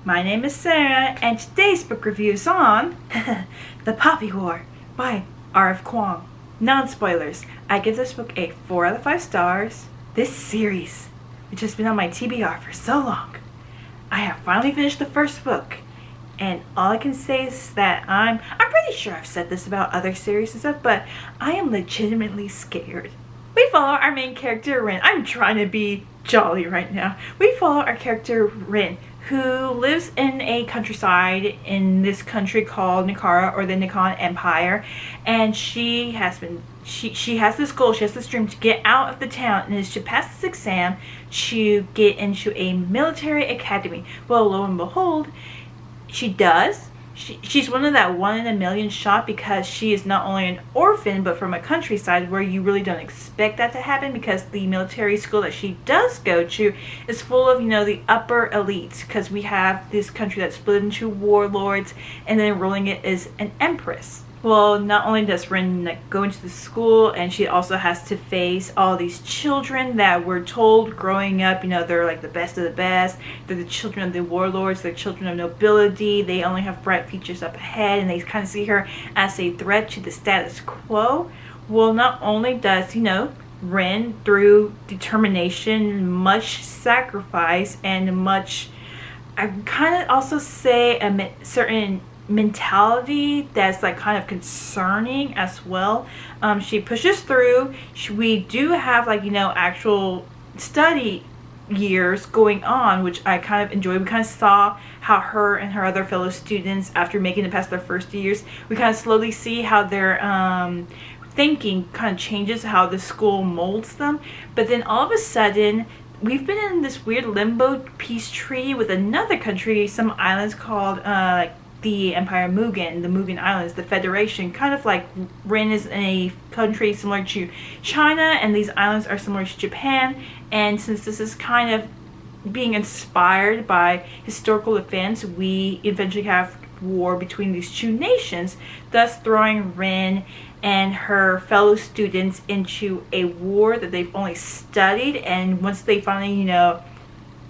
My name is Sarah, and today's book review is on The Poppy War by R.F. Kuang. Non-spoilers, I give this book a 4 out of 5 stars. This series, which has been on my TBR for so long, I have finally finished the first book, and all I can say is that I'm pretty sure I've said this about other series and stuff, but I am legitimately scared. We follow our main character, Rin. I'm trying to be jolly right now. We follow our character, Rin, who lives in a countryside in this country called Nikara, or the Nikan Empire, and she has this goal, she has this dream to get out of the town, and is to pass this exam to get into a military academy. Well, lo and behold, she does. She's one of that 1 in a million shot, because she is not only an orphan but from a countryside where you really don't expect that to happen, because the military school that she does go to is full of, the upper elites, because we have this country that's split into warlords, and then ruling it is an empress. Well, not only does Rin go into the school, and she also has to face all these children that were told growing up, they're like the best of the best. They're the children of the warlords, they're children of nobility, they only have bright futures up ahead, and they kind of see her as a threat to the status quo. Well, not only does, Rin, through determination, much sacrifice, and much, I kind of also say a certain mentality that's like kind of concerning as well. She pushes through. We do have actual study years going on, which I kind of enjoy. We kind of saw how her and her other fellow students, after making it past their first years, we kind of slowly see how their thinking kind of changes, how the school molds them. But then all of a sudden, we've been in this weird limbo peace treaty with another country, some islands called the Empire Mugen, the Mugen Islands, the Federation, kind of like Rin is in a country similar to China, and these islands are similar to Japan. And since this is kind of being inspired by historical events, we eventually have war between these two nations, thus throwing Rin and her fellow students into a war that they've only studied. And once they finally,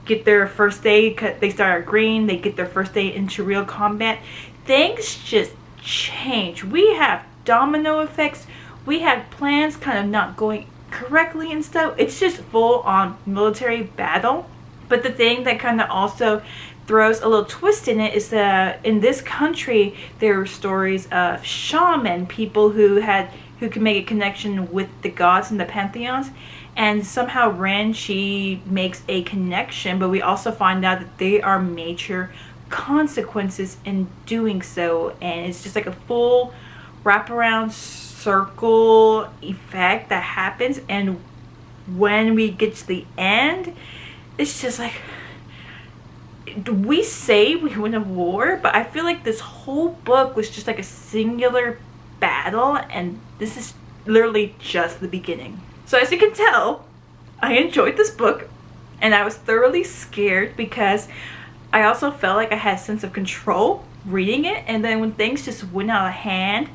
get their first day, they start agreeing, they get their first day into real combat, things just change. We have domino effects, we have plans kind of not going correctly and stuff. It's just full on military battle. But the thing that kind of also throws a little twist in it is that in this country there are stories of shaman, people who can make a connection with the gods and the pantheons. And somehow Rin, she makes a connection, but we also find out that there are major consequences in doing so. And it's just like a full wraparound circle effect that happens. And when we get to the end, it's just like, we say we win a war, but I feel like this whole book was just like a singular battle, and this is literally just the beginning. So as you can tell, I enjoyed this book, and I was thoroughly scared because I also felt like I had a sense of control reading it. And then when things just went out of hand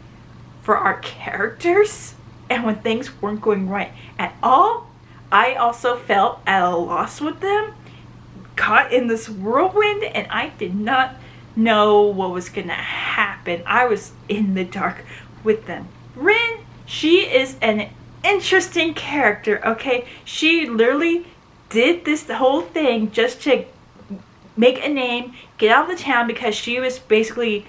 for our characters, and when things weren't going right at all, I also felt at a loss with them, caught in this whirlwind, and I did not know what was gonna happen. I was in the dark with them. Rin, she is an interesting character, okay? She literally did this whole thing just to make a name, get out of the town, because she was basically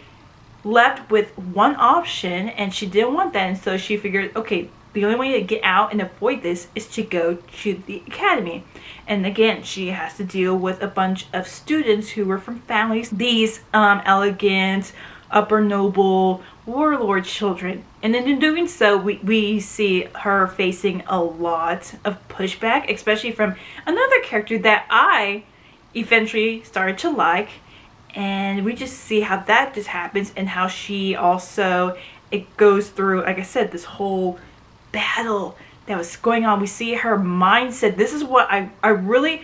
left with one option and she didn't want that. And so she figured, okay, the only way to get out and avoid this is to go to the academy. And again, she has to deal with a bunch of students who were from families, these elegant, upper noble warlord children. And in doing so, we see her facing a lot of pushback, especially from another character that I eventually started to like. And we just see how that just happens, and how she also, it goes through, like I said, this whole battle that was going on. We see her mindset. This is what I really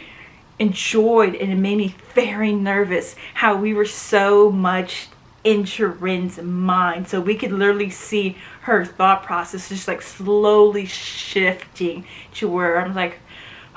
enjoyed, and it made me very nervous, how we were so much into Rin's mind. So we could literally see her thought process just like slowly shifting to where I'm like,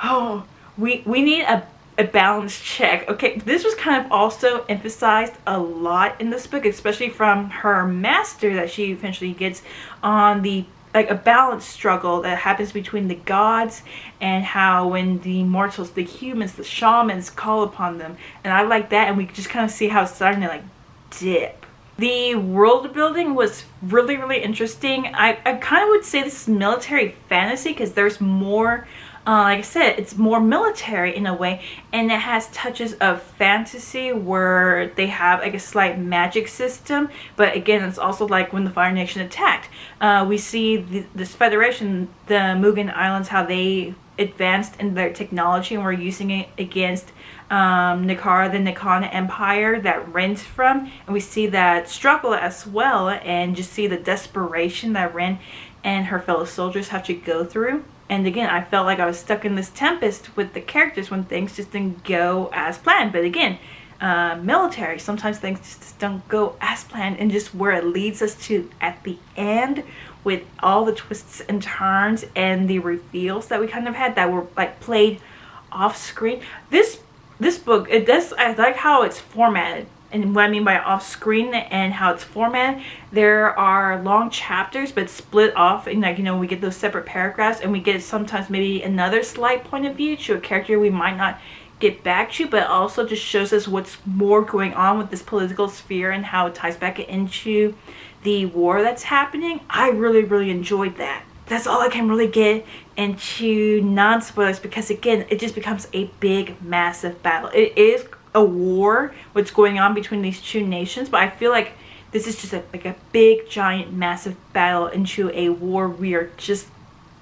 oh, we need a a balance check. Okay, this was kind of also emphasized a lot in this book, especially from her master that she eventually gets, on the like a balance struggle that happens between the gods and how when the mortals, the humans, the shamans call upon them. And I like that, and we just kind of see how it's starting to like dip. The world building was really, really interesting. I kind of would say this is military fantasy because there's more, like I said, it's more military in a way, and it has touches of fantasy where they have like a slight magic system. But again, it's also like when the Fire Nation attacked. We see this federation, the Mugen Islands, how they advanced in their technology and were using it against Nikara, the Nikana Empire that Ren's from, and we see that struggle as well, and just see the desperation that Ren and her fellow soldiers have to go through. And again, I felt like I was stuck in this tempest with the characters when things just didn't go as planned. But again, military, sometimes things just don't go as planned, and just where it leads us to at the end with all the twists and turns and the reveals that we kind of had that were like played off screen. This book, I like how it's formatted. And what I mean by off screen and how it's formatted, there are long chapters but split off, and like, you know, we get those separate paragraphs, and we get sometimes maybe another slight point of view to a character we might not get back to, but also just shows us what's more going on with this political sphere and how it ties back into the war that's happening. I really, really enjoyed that. That's all I can really get into non-spoilers, because again, it just becomes a big, massive battle. It is a war, what's going on between these two nations, but I feel like this is just like a big, giant, massive battle into a war we are just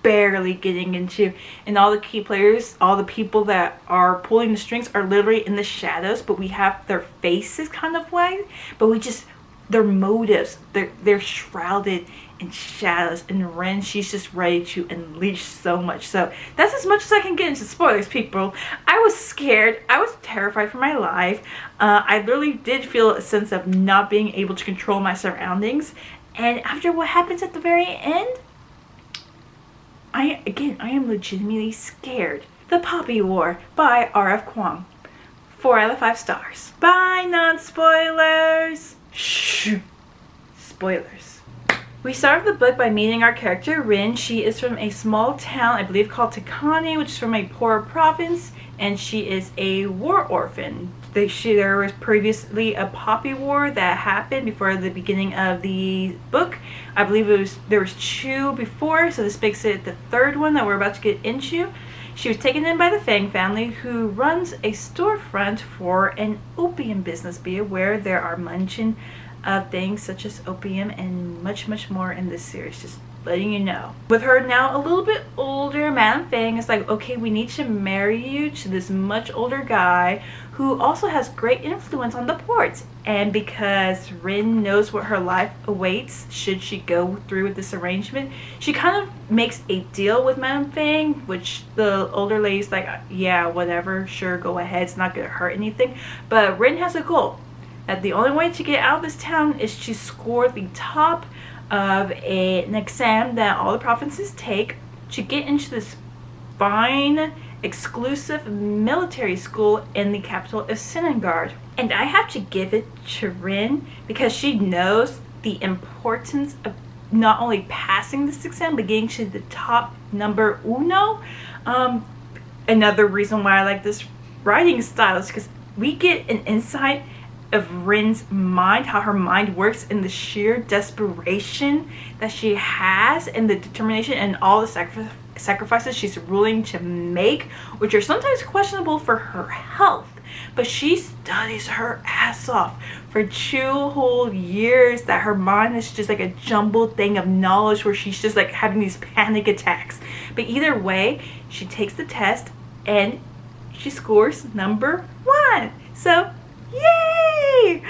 barely getting into. And all the key players, all the people that are pulling the strings are literally in the shadows, but we have their faces kind of way, but we just, their motives, they're shrouded in shadows. And Ren, she's just ready to unleash so much. So that's as much as I can get into spoilers, people. I was scared. I was terrified for my life. I literally did feel a sense of not being able to control my surroundings. And after what happens at the very end, I am legitimately scared. The Poppy War by R.F. Kuang. 4 out of 5 stars. Bye, non-spoilers. Shh. Spoilers. We start the book by meeting our character, Rin. She is from a small town, I believe called Takani, which is from a poor province, and she is a war orphan. There was previously a Poppy War that happened before the beginning of the book. I believe there was 2 before, so this makes it the 3rd one that we're about to get into. She was taken in by the Fang family, who runs a storefront for an opium business. Be aware there are mention of things such as opium and much, much more in this series. Just letting you know. With her now a little bit older, Madame Fang is like, okay, we need to marry you to this much older guy who also has great influence on the port. And because Rin knows what her life awaits should she go through with this arrangement, she kind of makes a deal with Madame Fang, which the older lady's like, yeah, whatever, sure, go ahead, it's not gonna hurt anything. But Rin has a goal, that the only way to get out of this town is to score the top of an exam that all the provinces take to get into this fine, exclusive military school in the capital of Sinengard. And I have to give it to Rin because she knows the importance of not only passing this exam but getting to the top number uno. Another reason why I like this writing style is because we get an insight of Rin's mind, how her mind works, and the sheer desperation that she has, and the determination and all the sacrifices she's willing to make, which are sometimes questionable for her health. But she studies her ass off for 2 whole years, that her mind is just like a jumbled thing of knowledge where she's just like having these panic attacks. But either way, she takes the test and she scores number 1. So yay!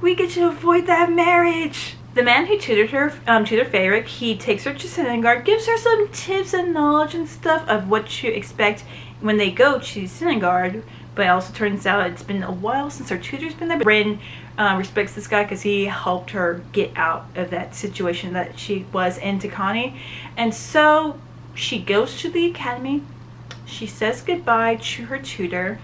We get to avoid that marriage. The man who tutored her, Tutor Feyric, he takes her to Sinengard, gives her some tips and knowledge and stuff of what to expect when they go to Sinengard. But it also turns out it's been a while since her tutor's been there. But Rin respects this guy because he helped her get out of that situation that she was in Takani. And so she goes to the academy. She says goodbye to her tutor.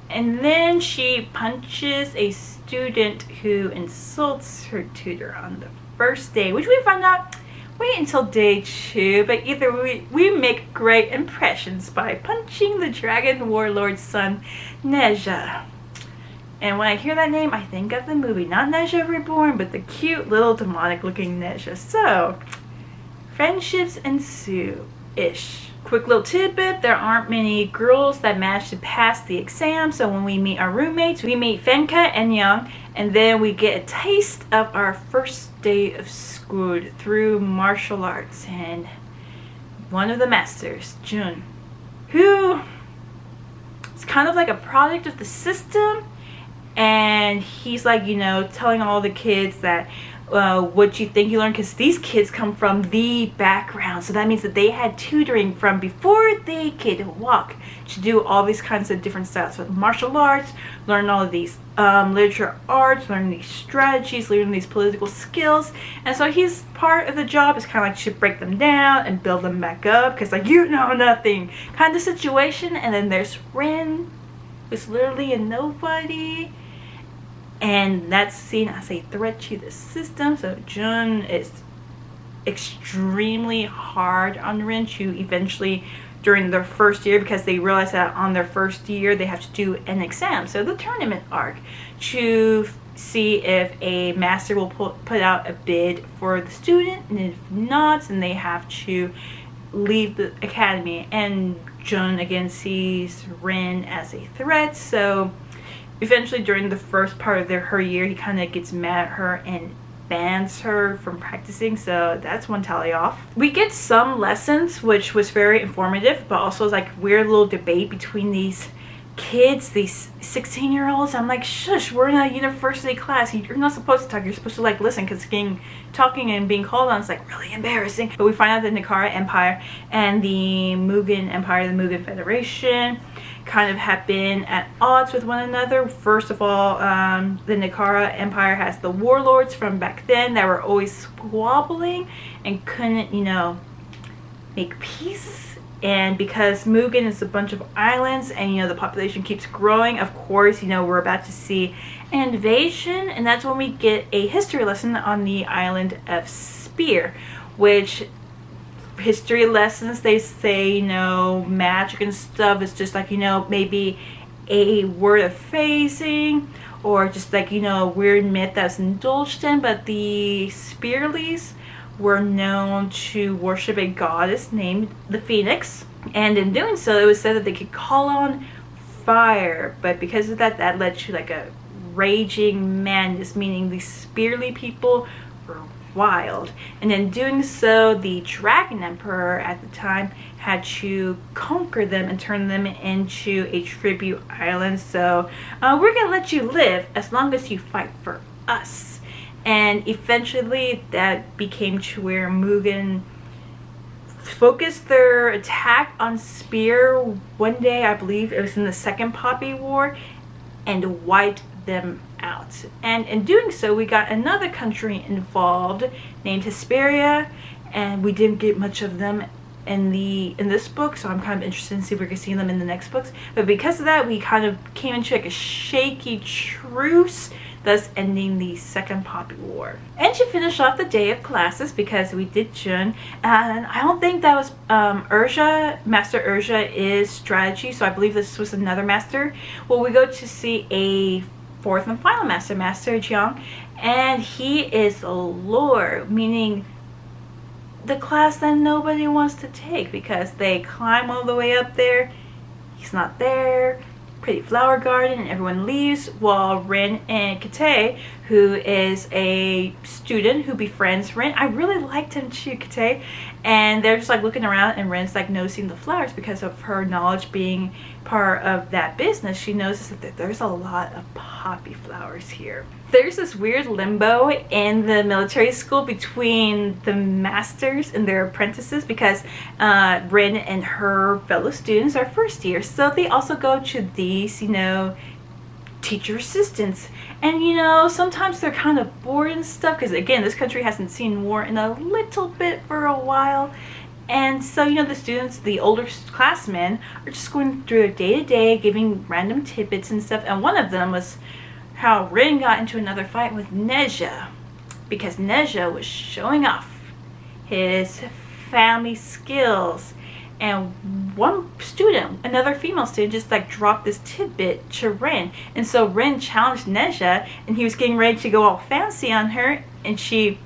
And then she punches a student who insults her tutor on the first day, which we find out wait until day 2, but either we make great impressions by punching the dragon warlord's son, Neja. And when I hear that name, I think of the movie, not Neja Reborn, but the cute little demonic looking Neja. So, friendships ensue-ish. Quick little tidbit, there aren't many girls that manage to pass the exam, so when we meet our roommates, we meet Fenka and Young, and then we get a taste of our first day of school through martial arts, and one of the masters, Jun, who is kind of like a product of the system, and he's like, you know, telling all the kids that what you think you learn, because these kids come from the background, so that means that they had tutoring from before they could walk to do all these kinds of different styles. So martial arts, learn all of these literature arts, learn these strategies, learn these political skills, and so he's part of the job is kind of like to break them down and build them back up, because like, you know nothing kind of situation. And then there's Rin, who's literally a nobody, and that's seen as a threat to the system. So Jun is extremely hard on Rin to eventually, during their first year, because they realize that on their first year they have to do an exam, so the tournament arc, to see if a master will put out a bid for the student, and if not, then they have to leave the academy. And Jun again sees Rin as a threat, so eventually during the first part of her year, he kind of gets mad at her and bans her from practicing, so that's one tally off. We get some lessons, which was very informative, but also it's like weird little debate between these kids, these 16-year-olds. I'm like, shush, we're in a university class. You're not supposed to talk. You're supposed to like listen, because talking and being called on is like really embarrassing. But we find out the Nikara Empire and the Mugen Empire, the Mugen Federation, kind of have been at odds with one another. First of all, the Nikara Empire has the warlords from back then that were always squabbling and couldn't, you know, make peace. And because Mugen is a bunch of islands and, you know, the population keeps growing, of course, you know, we're about to see an invasion, and that's when we get a history lesson on the island of Spear, which history lessons, they say, you know, magic and stuff is just like, you know, maybe a word of phasing, or just like, you know, a weird myth that's indulged in. But the Spearlies were known to worship a goddess named the Phoenix, and in doing so it was said that they could call on fire, but because of that, that led to like a raging madness, meaning the Spearly people were wild, and in doing so the Dragon Emperor at the time had to conquer them and turn them into a tribute island. So we're gonna let you live as long as you fight for us. And eventually that became to where Mugen focused their attack on Spear one day, I believe it was in the Second Poppy War, and wiped them out. And in doing so, we got another country involved named Hesperia, and we didn't get much of them in this book, so I'm kind of interested in see if we can see them in the next books. But because of that, we kind of came into like a shaky truce, thus ending the Second Poppy War. And to finish off the day of classes, because we did Jun, and I don't think that was Urja. Master Urja is strategy, so I believe this was another master. Well, we go to see a fourth and final master, Master Jiang, and he is a lore, meaning the class that nobody wants to take, because they climb all the way up there, he's not there, pretty flower garden, and everyone leaves, while Rin and Kate, who is a student who befriends Rin, I really liked him too, Kate, and they're just like looking around, and Rin's like noticing the flowers because of her knowledge being part of that business. She notices that there's a lot of poppy flowers here. There's this weird limbo in the military school between the masters and their apprentices, because Rin and her fellow students are first year, so they also go to these, you know, teacher assistants, and you know, sometimes they're kind of bored and stuff, because again, this country hasn't seen war in a little bit for a while, And so, the students, the older classmen, are just going through their day-to-day, giving random tidbits and stuff. And one of them was how Rin got into another fight with Neja, because Neja was showing off his family skills. And one student, another female student, just like dropped this tidbit to Rin. And so Rin challenged Neja, and he was getting ready to go all fancy on her, and she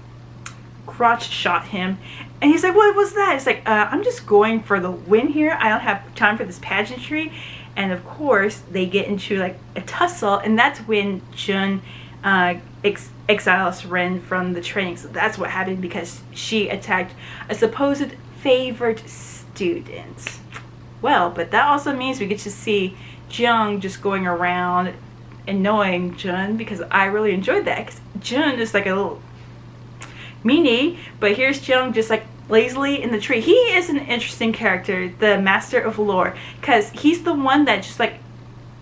crotch shot him. And he's like, what was that? It's like, I'm just going for the win here. I don't have time for this pageantry. And of course, they get into like a tussle, and that's when Jun exiles Rin from the training. So that's what happened, because she attacked a supposed favorite student. Well, but that also means we get to see Jung just going around annoying Jun, because I really enjoyed that, because Jun is like a little meanie, but here's Jung just like lazily in the tree. He is an interesting character, the master of lore, because he's the one that just like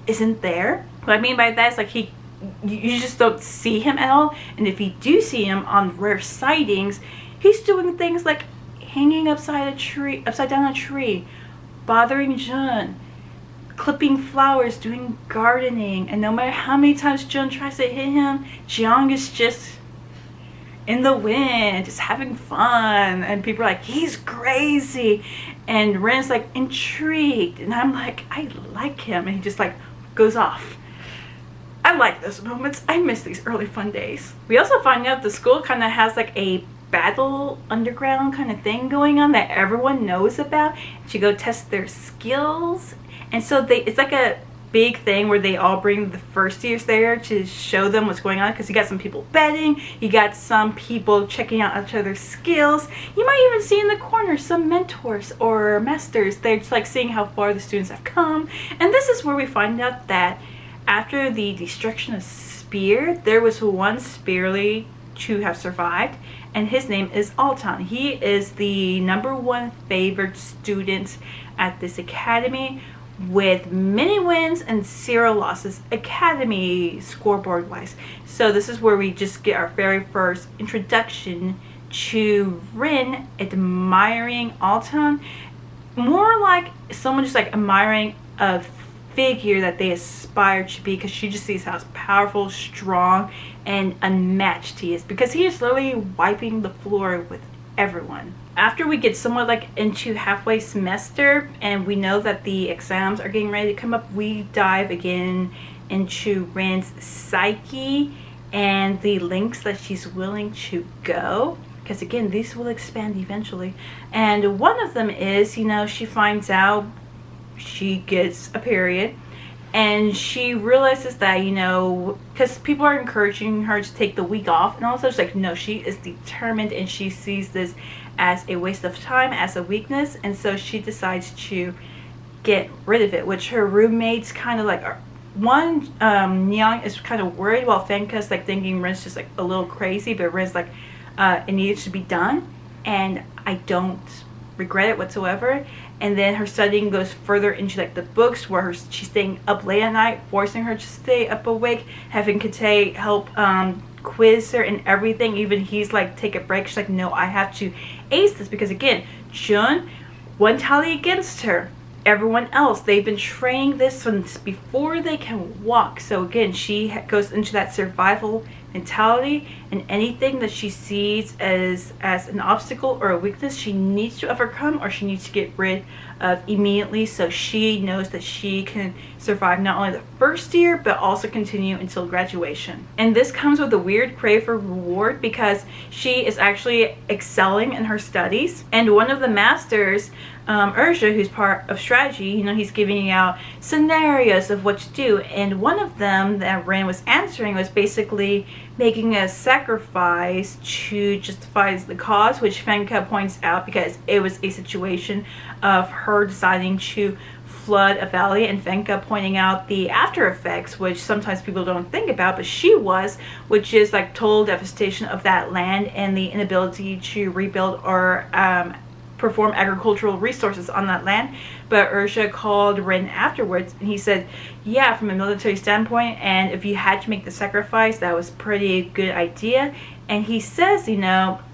isn't there. What I mean by that is like you just don't see him at all, and if you do see him on rare sightings, he's doing things like hanging upside down a tree, bothering Jun, clipping flowers, doing gardening. And no matter how many times Jun tries to hit him, Jeong is just in the wind, just having fun, and people are like, he's crazy, and Ren's like intrigued, and I'm like, I like him, and he just like goes off. I like those moments. I miss these early fun days. We also find out the school kind of has like a battle underground kind of thing going on that everyone knows about, to go test their skills. And so it's like a big thing where they all bring the first years there to show them what's going on, because you got some people betting, you got some people checking out each other's skills, you might even see in the corner some mentors or masters. They're just like seeing how far the students have come. And this is where we find out that after the destruction of Spear, there was one Spearly to have survived, and his name is Altan. He is the #1 favored student at this academy, with many wins and 0 losses academy scoreboard wise. So this is where we just get our very first introduction to Rin admiring Altan, more like someone just like admiring a figure that they aspire to be, because she just sees how powerful, strong, and unmatched he is, because he is literally wiping the floor with everyone. After we get somewhat like into halfway semester, and we know that the exams are getting ready to come up, we dive again into Rin's psyche and the lengths that she's willing to go, because again, these will expand eventually. And one of them is, she finds out she gets a period, and she realizes that, because people are encouraging her to take the week off, and also she's like, no, she is determined, and she sees this as a waste of time, as a weakness, and so she decides to get rid of it, which her roommates kind of like Nyang is kind of worried, while Fenka's like thinking Rin's just like a little crazy, but Rin's like, it needs to be done, and I don't regret it whatsoever. And then her studying goes further into like the books, where she's staying up late at night, forcing her to stay up awake, having Kate help quiz her and everything. Even he's like, take a break. She's like, no, I have to ace this, because again, Jun, one tally against her. Everyone else, they've been training this since before they can walk. So again, she goes into that survival mentality, and anything that she sees as an obstacle or a weakness, she needs to overcome, or she needs to get rid of immediately, so she knows that she can survive not only the first year but also continue until graduation. And this comes with a weird crave for reward, because she is actually excelling in her studies, and one of the masters, Urja, who's part of strategy, he's giving out scenarios of what to do, and one of them that Rin was answering was basically making a sacrifice to justify the cause, which Fenka points out, because it was a situation of her deciding to flood a valley, and Fenka pointing out the after effects, which sometimes people don't think about, but she was, which is like total devastation of that land and the inability to rebuild or perform agricultural resources on that land. But Urja called Rin afterwards, and he said, yeah, from a military standpoint, and if you had to make the sacrifice, that was pretty good idea. And he says,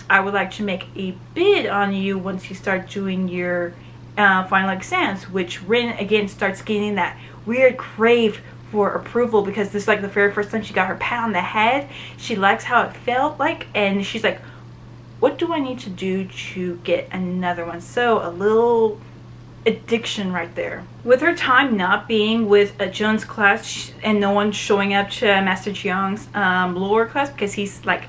I would like to make a bid on you once you start doing your final exams, which Rin again starts getting that weird crave for approval, because this is like the very first time she got her pat on the head. She likes how it felt like, and she's like, what do I need to do to get another one? So a little addiction right there. With her time not being with Jun's class and no one showing up to Master Jiang's lower class because he's like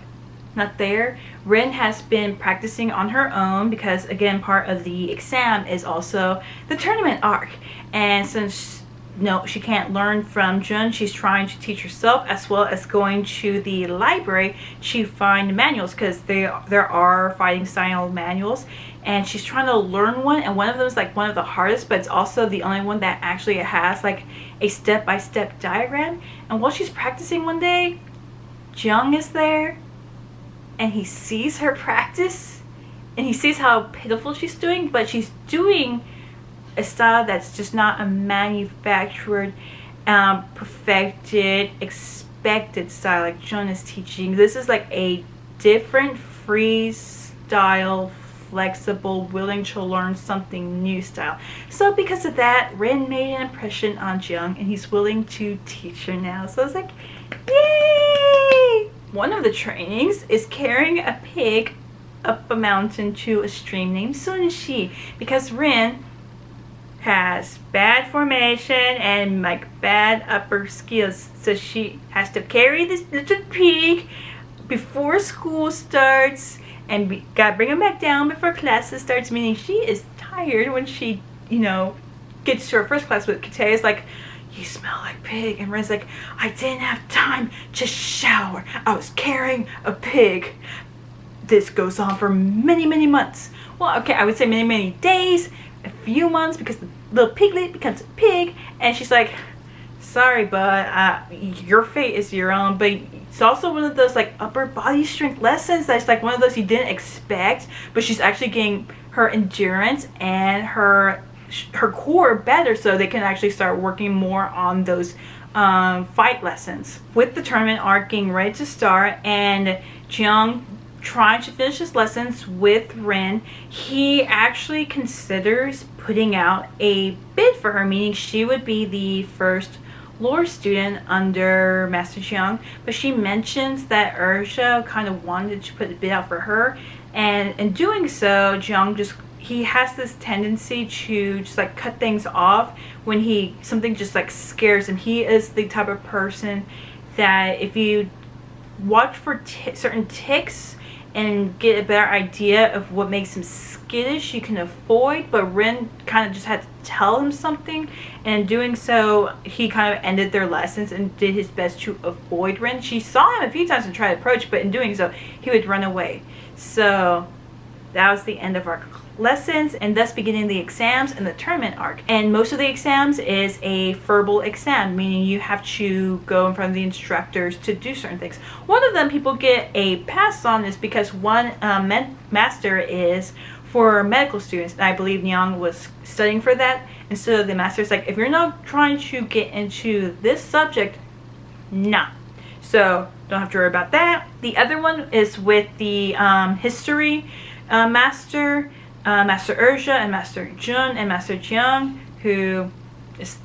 not there, Rin has been practicing on her own, because again, part of the exam is also the tournament arc. And since no, she can't learn from Jun, she's trying to teach herself, as well as going to the library to find manuals, because there are fighting style manuals, and she's trying to learn one, and one of them is like one of the hardest, but it's also the only one that actually has like a step-by-step diagram. And while she's practicing one day, Jiang is there, and he sees her practice, and he sees how pitiful she's doing, but she's doing a style that's just not a manufactured, perfected, expected style like Jun is teaching. This is like a different, freestyle, flexible, willing to learn something new style. So because of that, Rin made an impression on Jiang, and he's willing to teach her now. So it's like, yay! One of the trainings is carrying a pig up a mountain to a stream named Sunshi, because Rin has bad formation and like bad upper skills, so she has to carry this little pig before school starts, and gotta bring him back down before classes starts, meaning she is tired when she, you know, gets to her first class with Kate. Is like, you smell like pig, and Ren's like, I didn't have time to shower, I was carrying a pig. This goes on for many months. Well, okay, I would say many days, a few months, because the little piglet becomes a pig, and she's like, sorry, bud, your fate is your own. But it's also one of those like upper body strength lessons that's like one of those you didn't expect, but she's actually getting her endurance and her core better, so they can actually start working more on those fight lessons. With the tournament arc getting ready to start and Jiang trying to finish his lessons with Rin, he actually considers putting out a bid for her, meaning she would be the first lore student under Master Jiang. But she mentions that Urja kind of wanted to put a bid out for her, and in doing so, Jiang he has this tendency to just like cut things off when something just like scares him. He is the type of person that if you watch for certain ticks and get a better idea of what makes him skittish, you can avoid. But Rin kind of just had to tell him something, and in doing so, he kind of ended their lessons and did his best to avoid Rin. She saw him a few times and tried to approach, but in doing so, he would run away. So that was the end of our lessons, and thus beginning the exams and the tournament arc. And most of the exams is a verbal exam, meaning you have to go in front of the instructors to do certain things. One of them people get a pass on is because one master is for medical students, and I believe Nyang was studying for that, and so the master's like, if you're not trying to get into this subject, nah. So don't have to worry about that. The other one is with the history master, Master Urja and Master Jun and Master Jiang, who is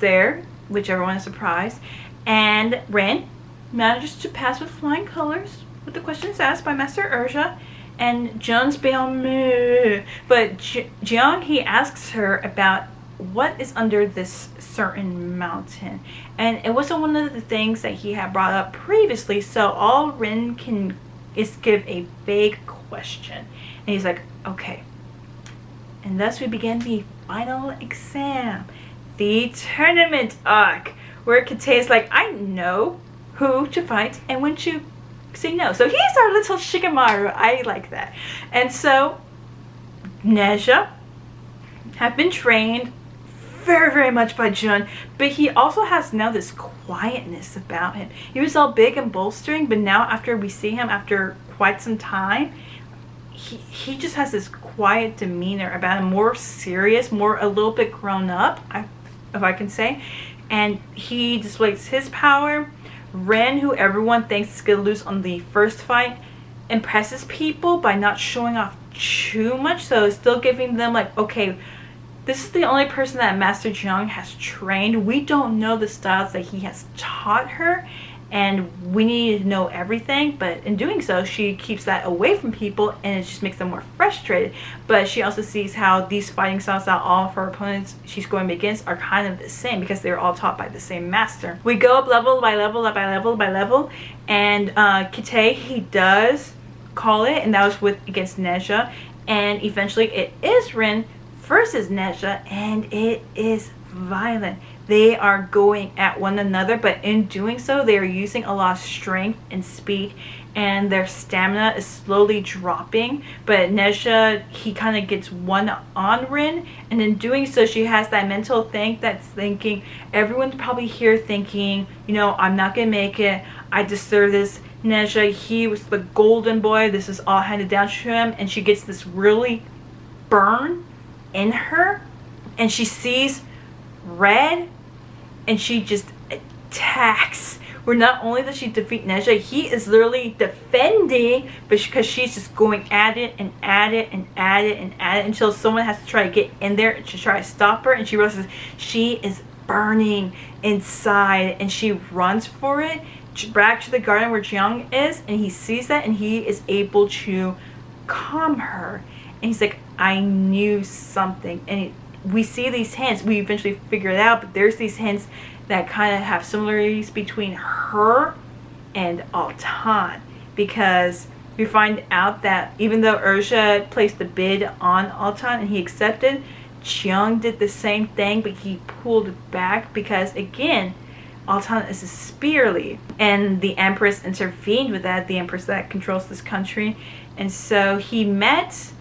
there, which everyone is surprised. And Rin manages to pass with flying colors with the questions asked by Master Urja, and Jun's beyond me. But Jiang, he asks her about what is under this certain mountain, and it wasn't one of the things that he had brought up previously, so all Rin can is give a vague question, and he's like, okay. And thus we begin the final exam, the tournament arc, where Kate is like, I know who to fight and when to say no. So he's our little Shikamaru. I like that. And so Neja have been trained very much by Jun, but he also has now this quietness about him. He was all big and bolstering, but now after we see him after quite some time, he just has this quiet demeanor about him, more serious, more a little bit grown up, if I can say. And he displays his power. Ren, who everyone thinks is going to lose on the first fight, impresses people by not showing off too much, so still giving them like, okay, this is the only person that Master Jiang has trained. We don't know the styles that he has taught her, and we need to know everything. But in doing so, she keeps that away from people, and it just makes them more frustrated. But she also sees how these fighting styles that all of her opponents she's going against are kind of the same, because they're all taught by the same master. We go up level by level by level by level, and Kitay, he does call it, and that was with against Nezha, and eventually it is Rin versus Nezha, and it is violent. They are going at one another, but in doing so, they are using a lot of strength and speed, and their stamina is slowly dropping. But Nezha, he kind of gets one on Rin, and in doing so, she has that mental thing that's thinking, everyone's probably here thinking, you know, I'm not gonna make it, I deserve this. Nezha, he was the golden boy, this is all handed down to him, and she gets this really burn in her, and she sees red, and she just attacks. Where not only does she defeat Nezha, he is literally defending, but because she's just going at it and at it and at it and at it until someone has to try to get in there to try to stop her, and she realizes she is burning inside, and she runs for it back to the garden where Jiang is, and he sees that, and he is able to calm her, and he's like, I knew something. And we see these hints, we eventually figure it out, but there's these hints that kind of have similarities between her and Altan, because we find out that even though Urza placed the bid on Altan and he accepted, Jiang did the same thing, but he pulled it back because, again, Altan is a spearly, and the Empress intervened with that, the Empress that controls this country. And so he met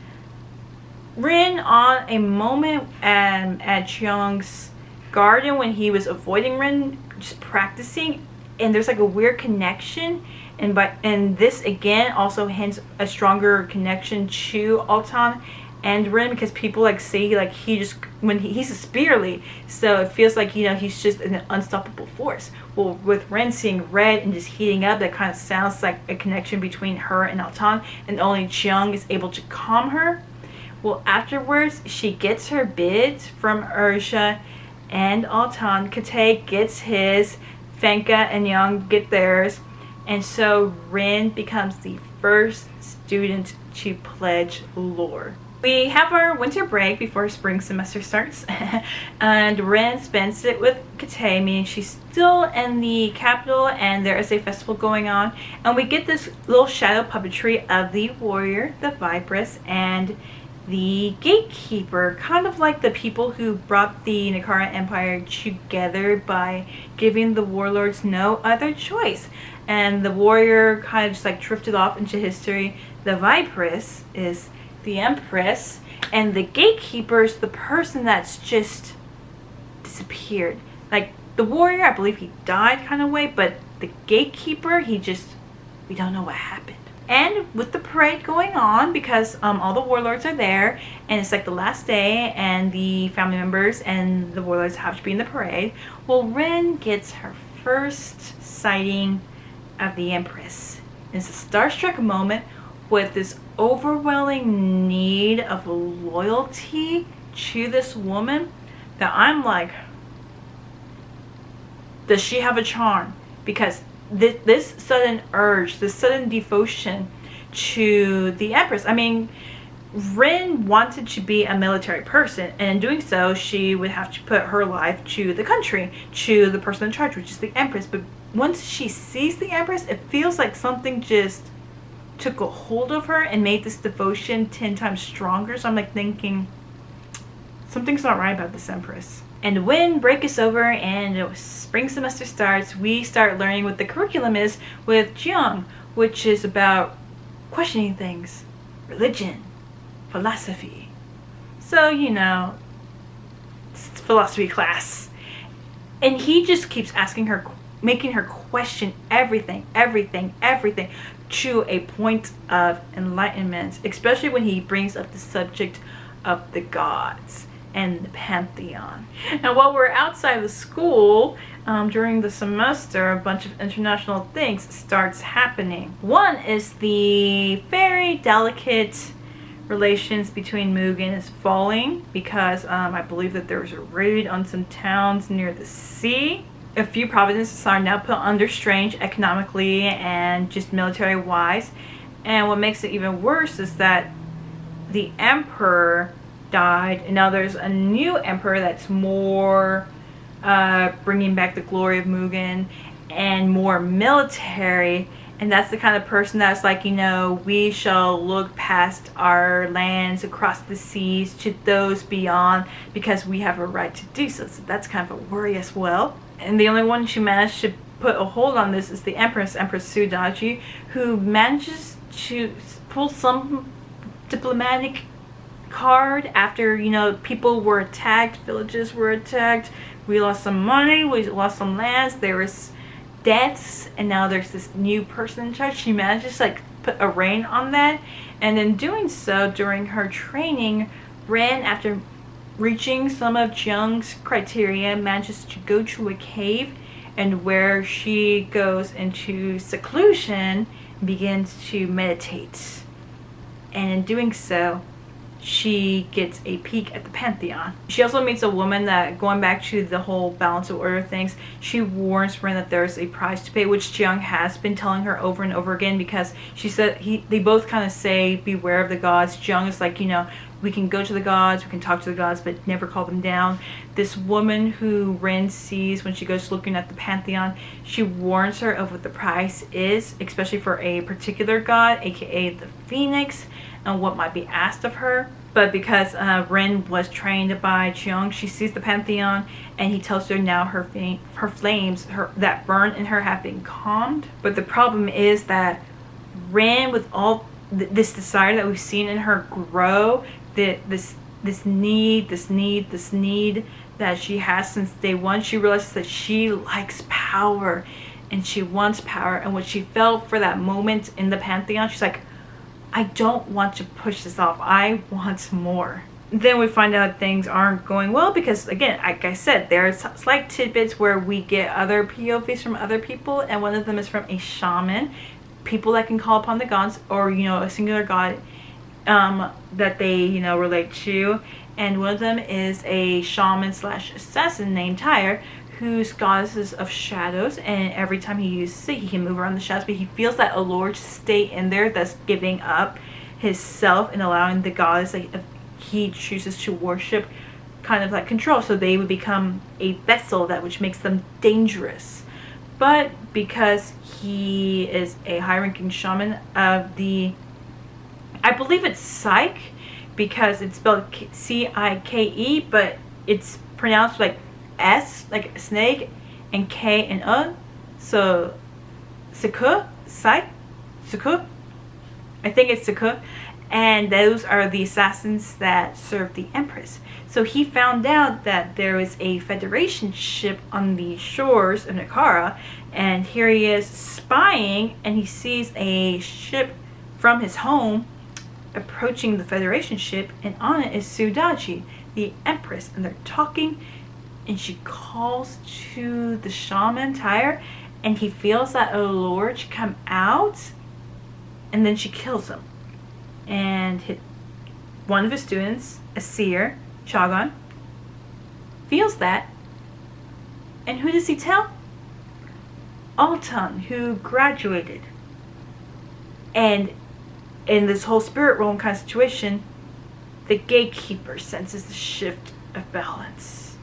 Rin on a moment at Jiang's garden when he was avoiding Rin, just practicing, and there's like a weird connection, and this again also hints a stronger connection to Altan and Rin, because people like say like he just, when he's a spearly, so it feels like, you know, he's just an unstoppable force. Well, with Rin seeing red and just heating up, that kind of sounds like a connection between her and Altan, and only Jiang is able to calm her. Well, afterwards, she gets her bids from Urza and Altan. Kitay gets his, Fenka and Yang get theirs, and so Rin becomes the first student to pledge lore. We have our winter break before spring semester starts, and Rin spends it with Kitay, meaning she's still in the capital, and there is a festival going on, and we get this little shadow puppetry of the warrior, the Vipress, and the gatekeeper, kind of like the people who brought the Nekara Empire together by giving the warlords no other choice. And the warrior kind of just like drifted off into history. The Vipress is the Empress, and the gatekeeper is the person that's just disappeared. Like the warrior, I believe he died kind of way, but the gatekeeper, he just, we don't know what happened. And with the parade going on, because all the warlords are there, and it's like the last day, and the family members and the warlords have to be in the parade, well, Rin gets her first sighting of the Empress. It's a starstruck moment with this overwhelming need of loyalty to this woman that I'm like, does she have a charm? Because this sudden urge, this sudden devotion to the Empress. I mean, Rin wanted to be a military person, and in doing so, she would have to put her life to the country, to the person in charge, which is the Empress. But once she sees the Empress, it feels like something just took a hold of her and made this devotion 10 times stronger. So I'm like thinking, something's not right about this Empress. And when break is over and spring semester starts, we start learning what the curriculum is with Jiang, which is about questioning things, religion, philosophy. So, you know, it's philosophy class. And he just keeps asking her, making her question everything, to a point of enlightenment, especially when he brings up the subject of the gods. and the Pantheon. And while we're outside of school, during the semester, a bunch of international things starts happening. One is the very delicate relations between Mugen is falling because I believe that there was a raid on some towns near the sea. A few provinces are now put under strain economically and just military wise. And what makes it even worse is that the emperor died, and now there's a new emperor that's more bringing back the glory of Mugen and more military. And that's the kind of person that's like, we shall look past our lands across the seas to those beyond because we have a right to do so. So that's kind of a worry as well. And the only one who managed to put a hold on this is the Empress Sudaji, who manages to pull some diplomatic card after, people were attacked, villages were attacked, we lost some money, we lost some lands, there was deaths, and now there's this new person in charge. She manages to put a rein on that, and in doing so, during her training, Ren, after reaching some of Jiang's criteria, manages to go to a cave, and where she goes into seclusion and begins to meditate. And in doing so, she gets a peek at the Pantheon. She also meets a woman that, going back to the whole balance of order things, she warns Ren that there's a price to pay, which Jiang has been telling her over and over again, because she said they both kind of say beware of the gods. Jiang is like, we can go to the gods, we can talk to the gods, but never call them down. This woman who Ren sees when she goes looking at the Pantheon, she warns her of what the price is, especially for a particular god, aka the Phoenix, and what might be asked of her. But because Ren was trained by Jiang, she sees the Pantheon, and he tells her now her flames that burn in her have been calmed. But the problem is that Ren, with all this desire that we've seen in her grow, this need that she has since day one, she realizes that she likes power, and she wants power. And what she felt for that moment in the Pantheon, she's like, I don't want to push this off. I want more. Then we find out things aren't going well because, again, like I said, there's slight tidbits where we get other POVs from other people, and one of them is from a shaman, people that can call upon the gods, or, a singular god that they, relate to. And one of them is a shaman / assassin named Tyre, whose goddess of shadows, and every time he uses it, he can move around the shadows, but he feels that allure to stay in there, thus giving up his self and allowing the goddess that he chooses to worship kind of control. So they would become a vessel, that which makes them dangerous. But because he is a high-ranking shaman of the, I believe it's Psyche, because it's spelled C-I-K-E, but it's pronounced like S, like snake, and K and so Suku, Psyche, Suku, I think it's Suku, and those are the assassins that serve the Empress. So he found out that there was a Federation ship on the shores of Nakara, and here he is spying, and he sees a ship from his home approaching the Federation ship, and on it is Sudaji, the Empress, and they're talking, and she calls to the shaman Tyre, and he feels that allure to come out, and then she kills him. And one of his students, a seer, Chagan, feels that, and who does he tell? Altan, who graduated. And in this whole spirit realm kind of situation, the gatekeeper senses the shift of balance.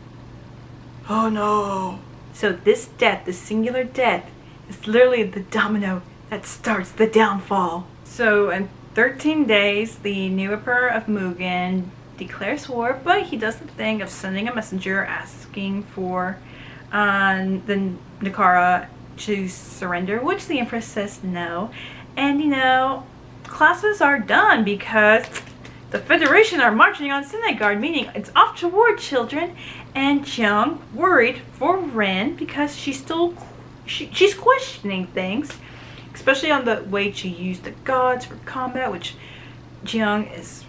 Oh no. So this death, this singular death, is literally the domino that starts the downfall. So in 13 days, the new emperor of Mugen declares war, but he does the thing of sending a messenger asking for the Nakara to surrender, which the Empress says no. And classes are done because the Federation are marching on Senegard, meaning it's off to war, children. And Jiang, worried for Ren, because she's questioning things, especially on the way to use the gods for combat, which Jiang is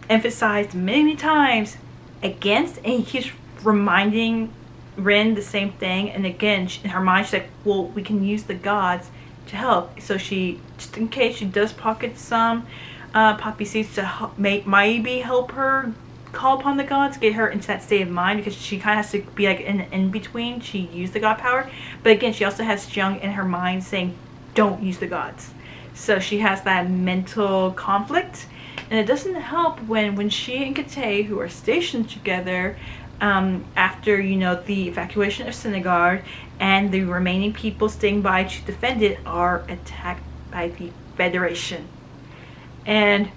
emphasized many times. against, and he keeps reminding Rin the same thing. And again, in her mind, she's like, well, we can use the gods to help. So she, just in case, she does pocket some poppy seeds to help, maybe help her call upon the gods, get her into that state of mind, because she kind of has to be like in between. She used the god power, but again, she also has Jiang in her mind saying, don't use the gods. So she has that mental conflict, and it doesn't help when she and Kate, who are stationed together after, you know, the evacuation of Sinigard, and the remaining people staying by to defend it, are attacked by the Federation. And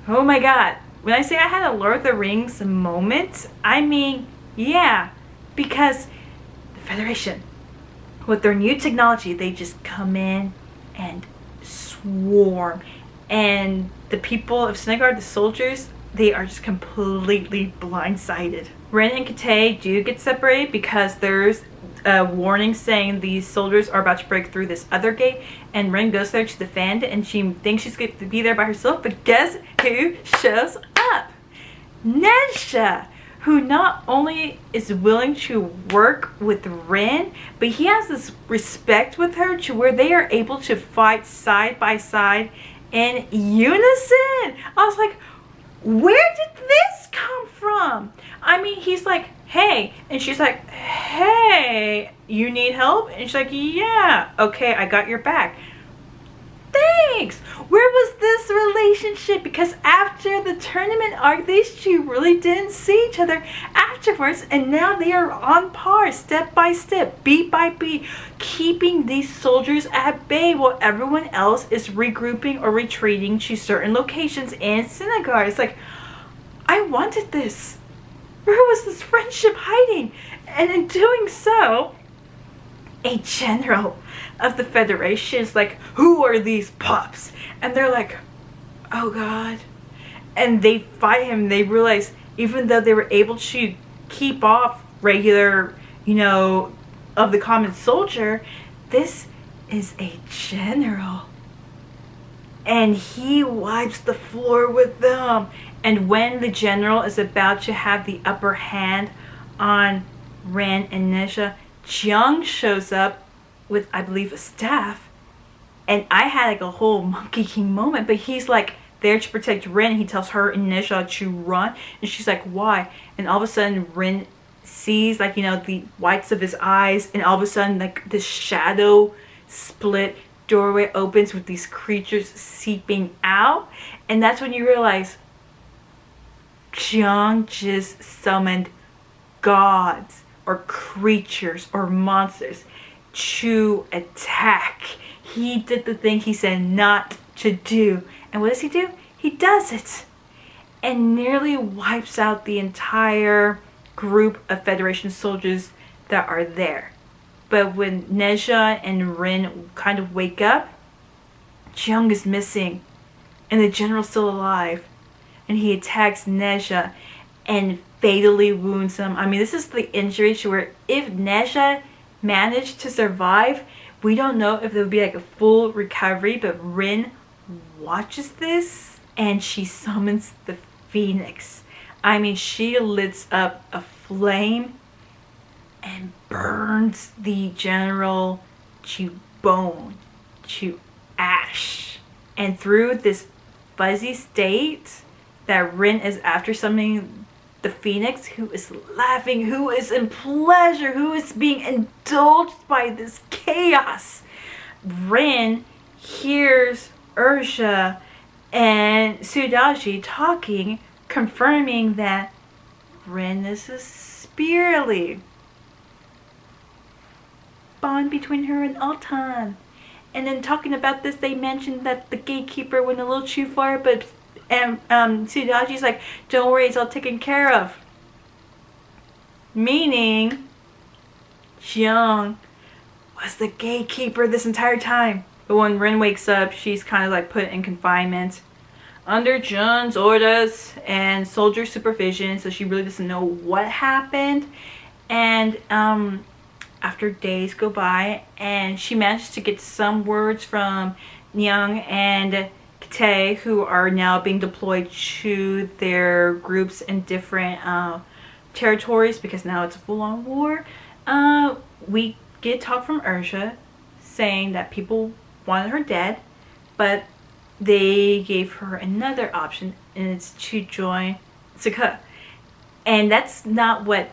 oh my god, when I say I had a Lord of the Rings moment, I mean, yeah, because the Federation, with their new technology, they just come in and swarm. And the people of Sinigard, the soldiers, they are just completely blindsided. Rin and Kate do get separated because there's a warning saying these soldiers are about to break through this other gate, and Rin goes there to defend, and she thinks she's going to be there by herself, but guess who shows up? Nezha, who not only is willing to work with Rin, but he has this respect with her to where they are able to fight side by side in unison. I was like, where did this come from? I mean, he's like, hey, and she's like, hey, you need help? And she's like, yeah, okay, I got your back. Thanks. Where was this relationship? Because after the tournament arc, these two really didn't see each other afterwards, and now they are on par, step by step, beat by beat, keeping these soldiers at bay while everyone else is regrouping or retreating to certain locations in Sinigard. It's like, I wanted this. Where was this friendship hiding? And in doing so, a general of the Federation is like, who are these pups? And they're like, oh god. And they fight him. They realize, even though they were able to keep off regular, you know, of the common soldier, this is a general. And he wipes the floor with them. And when the general is about to have the upper hand on Rin and Nezha, Jiang shows up with, I believe, a staff. And I had like a whole Monkey King moment, but he's like there to protect Rin. He tells her and Nezha to run, and she's like, why? And all of a sudden Rin sees, like, you know, the whites of his eyes, and all of a sudden, like, this shadow split doorway opens with these creatures seeping out. And that's when you realize Jiang just summoned gods or creatures or monsters to attack. He did the thing he said not to do. And what does he do? He does it. And nearly wipes out the entire group of Federation soldiers that are there. But when Nezha and Rin kind of wake up, Jiang is missing. And the general's still alive. And he attacks Nezha and fatally wounds him. I mean, this is the injury to where if Nezha managed to survive, we don't know if there would be like a full recovery, but Rin watches this and she summons the Phoenix. I mean, she lights up a flame and burns the general to bone, to ash. And through this fuzzy state that Rin is after summoning the Phoenix, who is laughing, who is in pleasure, who is being indulged by this chaos, Rin hears Ursha and Sudaji talking, confirming that Rin is a spirally bond between her and Altan. And then talking about this, they mentioned that the gatekeeper went a little too far, but Sudaji's like, don't worry, it's all taken care of. Meaning, Jiang was the gatekeeper this entire time. But when Rin wakes up, she's kind of like put in confinement under Jun's orders and soldier supervision, so she really doesn't know what happened. And after days go by, and she managed to get some words from Nyang and Kate, who are now being deployed to their groups in different territories because now it's a full-on war. We get talk from Ursha saying that people wanted her dead, but they gave her another option, and it's to join Saka. And that's not what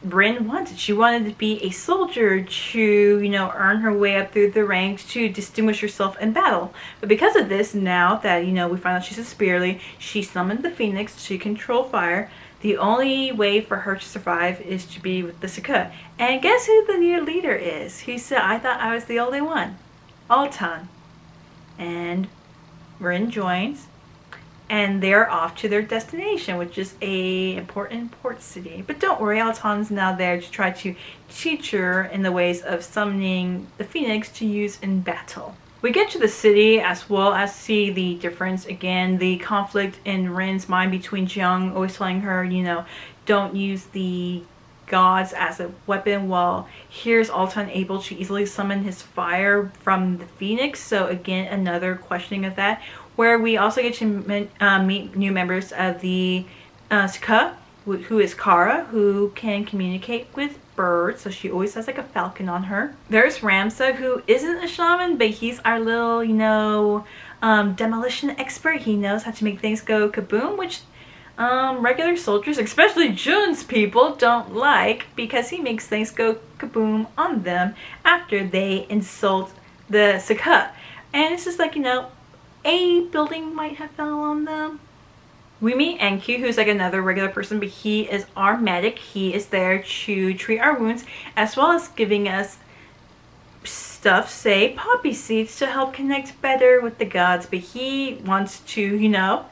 Rin wanted. She wanted to be a soldier to, you know, earn her way up through the ranks to distinguish herself in battle. But because of this, now that, you know, we find out she's a Spearly, she summoned the Phoenix to control fire. The only way for her to survive is to be with the Saka. And guess who the new leader is? Who said, I thought I was the only one? Altan. And Rin joins, and they're off to their destination, which is a important port city. But don't worry, Altan's now there to try to teach her in the ways of summoning the Phoenix to use in battle. We get to the city as well as see the difference, again, the conflict in Rin's mind between Jiang always telling her, you know, don't use the gods as a weapon, while here's Altan able to easily summon his fire from the Phoenix. So again, another questioning of that, where we also get to meet new members of the Saka, who is Kara, who can communicate with birds, so she always has like a falcon on her. There's Ramsa, who isn't a shaman, but he's our little, you know, demolition expert. He knows how to make things go kaboom, which regular soldiers, especially Jun's people, don't like, because he makes things go kaboom on them after they insult the Saka. And it's just like, you know, a building might have fell on them. We meet Enki, who's like another regular person, but he is our medic. He is there to treat our wounds, as well as giving us stuff, say poppy seeds, to help connect better with the gods. But he wants to, you know,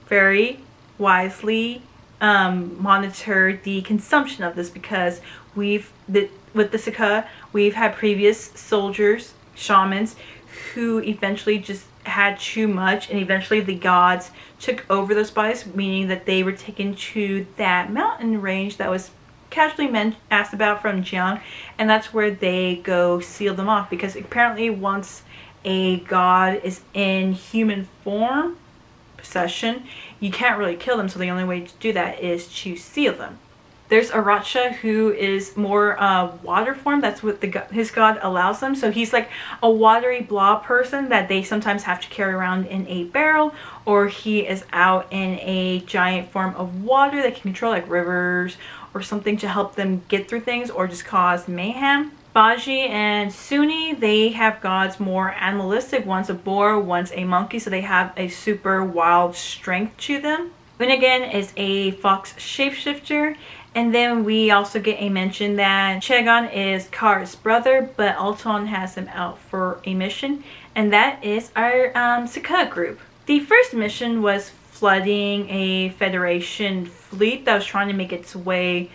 very wisely monitor the consumption of this, because with the Saka, we've had previous soldiers, shamans, who eventually just had too much, and eventually the gods took over those bodies, meaning that they were taken to that mountain range that was casually asked about from Jiang, and that's where they go seal them off, because apparently once a god is in human form, possession, you can't really kill them, so the only way to do that is to seal them. There's Aracha, who is more water form. That's what his god allows them. So he's like a watery blob person that they sometimes have to carry around in a barrel, or he is out in a giant form of water that can control like rivers or something to help them get through things or just cause mayhem. Baji and Suni, they have gods more animalistic. One's a boar, one's a monkey, so they have a super wild strength to them. Unigan is a fox shapeshifter. And then we also get a mention that Chegon is Kara's brother, but Altan has him out for a mission, and that is our Saka group. The first mission was flooding a Federation fleet that was trying to make its way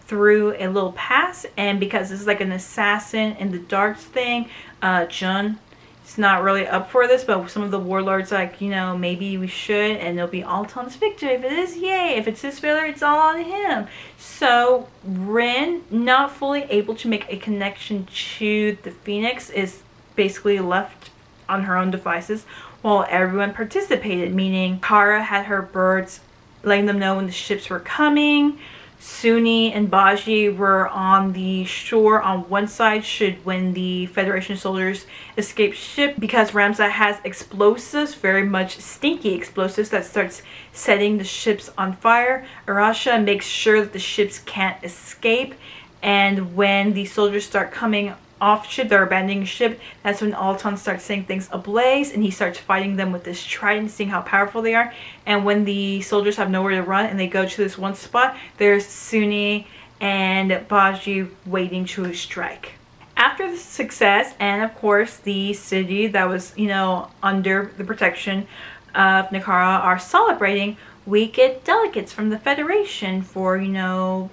through a little pass, and because this is like an assassin in the darks thing, Jun is not really up for this, but some of the warlords like, you know, maybe we should, and it'll be Altan's victory. If it is, yay. If it's his failure, it's all on him. So Rin, not fully able to make a connection to the Phoenix, is basically left on her own devices while everyone participated, meaning Kara had her birds letting them know when the ships were coming. Suni and Baji were on the shore on one side when the Federation soldiers escape ship, because Ramsa has explosives, very much stinky explosives, that starts setting the ships on fire. Arasha makes sure that the ships can't escape, and when the soldiers start coming off ship, they're abandoning ship, that's when Altan starts setting things ablaze, and he starts fighting them with this trident, seeing how powerful they are. And when the soldiers have nowhere to run and they go to this one spot, there's Suni and Baji waiting to strike. After the success, and of course the city that was, you know, under the protection of Nakara are celebrating, we get delegates from the Federation for, you know,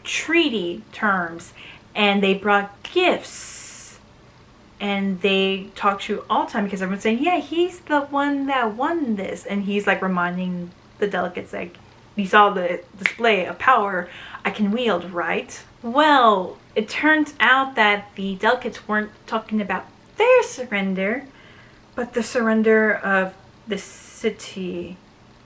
treaty terms. And they brought gifts, and they talked to Altan, because everyone's saying, yeah, he's the one that won this, and he's like reminding the delegates, like, you saw the display of power I can wield, right? Well, it turns out that the delegates weren't talking about their surrender, but the surrender of the city,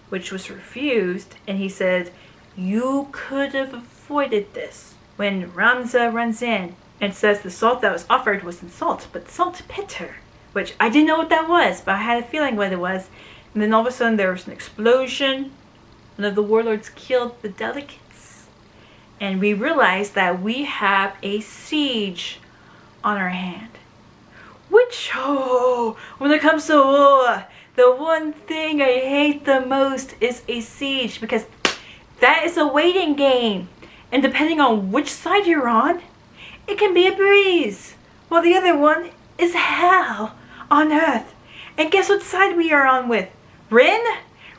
which was refused. And he said, You could have avoided this. When Ramza runs in and says the salt that was offered wasn't salt, but saltpeter, which I didn't know what that was, but I had a feeling what it was. And then all of a sudden there was an explosion. One of the warlords killed the delegates. And we realized that we have a siege on our hand. Which, when it comes to war, the one thing I hate the most is a siege, because that is a waiting game. And depending on which side you're on, it can be a breeze, while the other one is hell on earth. And guess what side we are on with? Rin?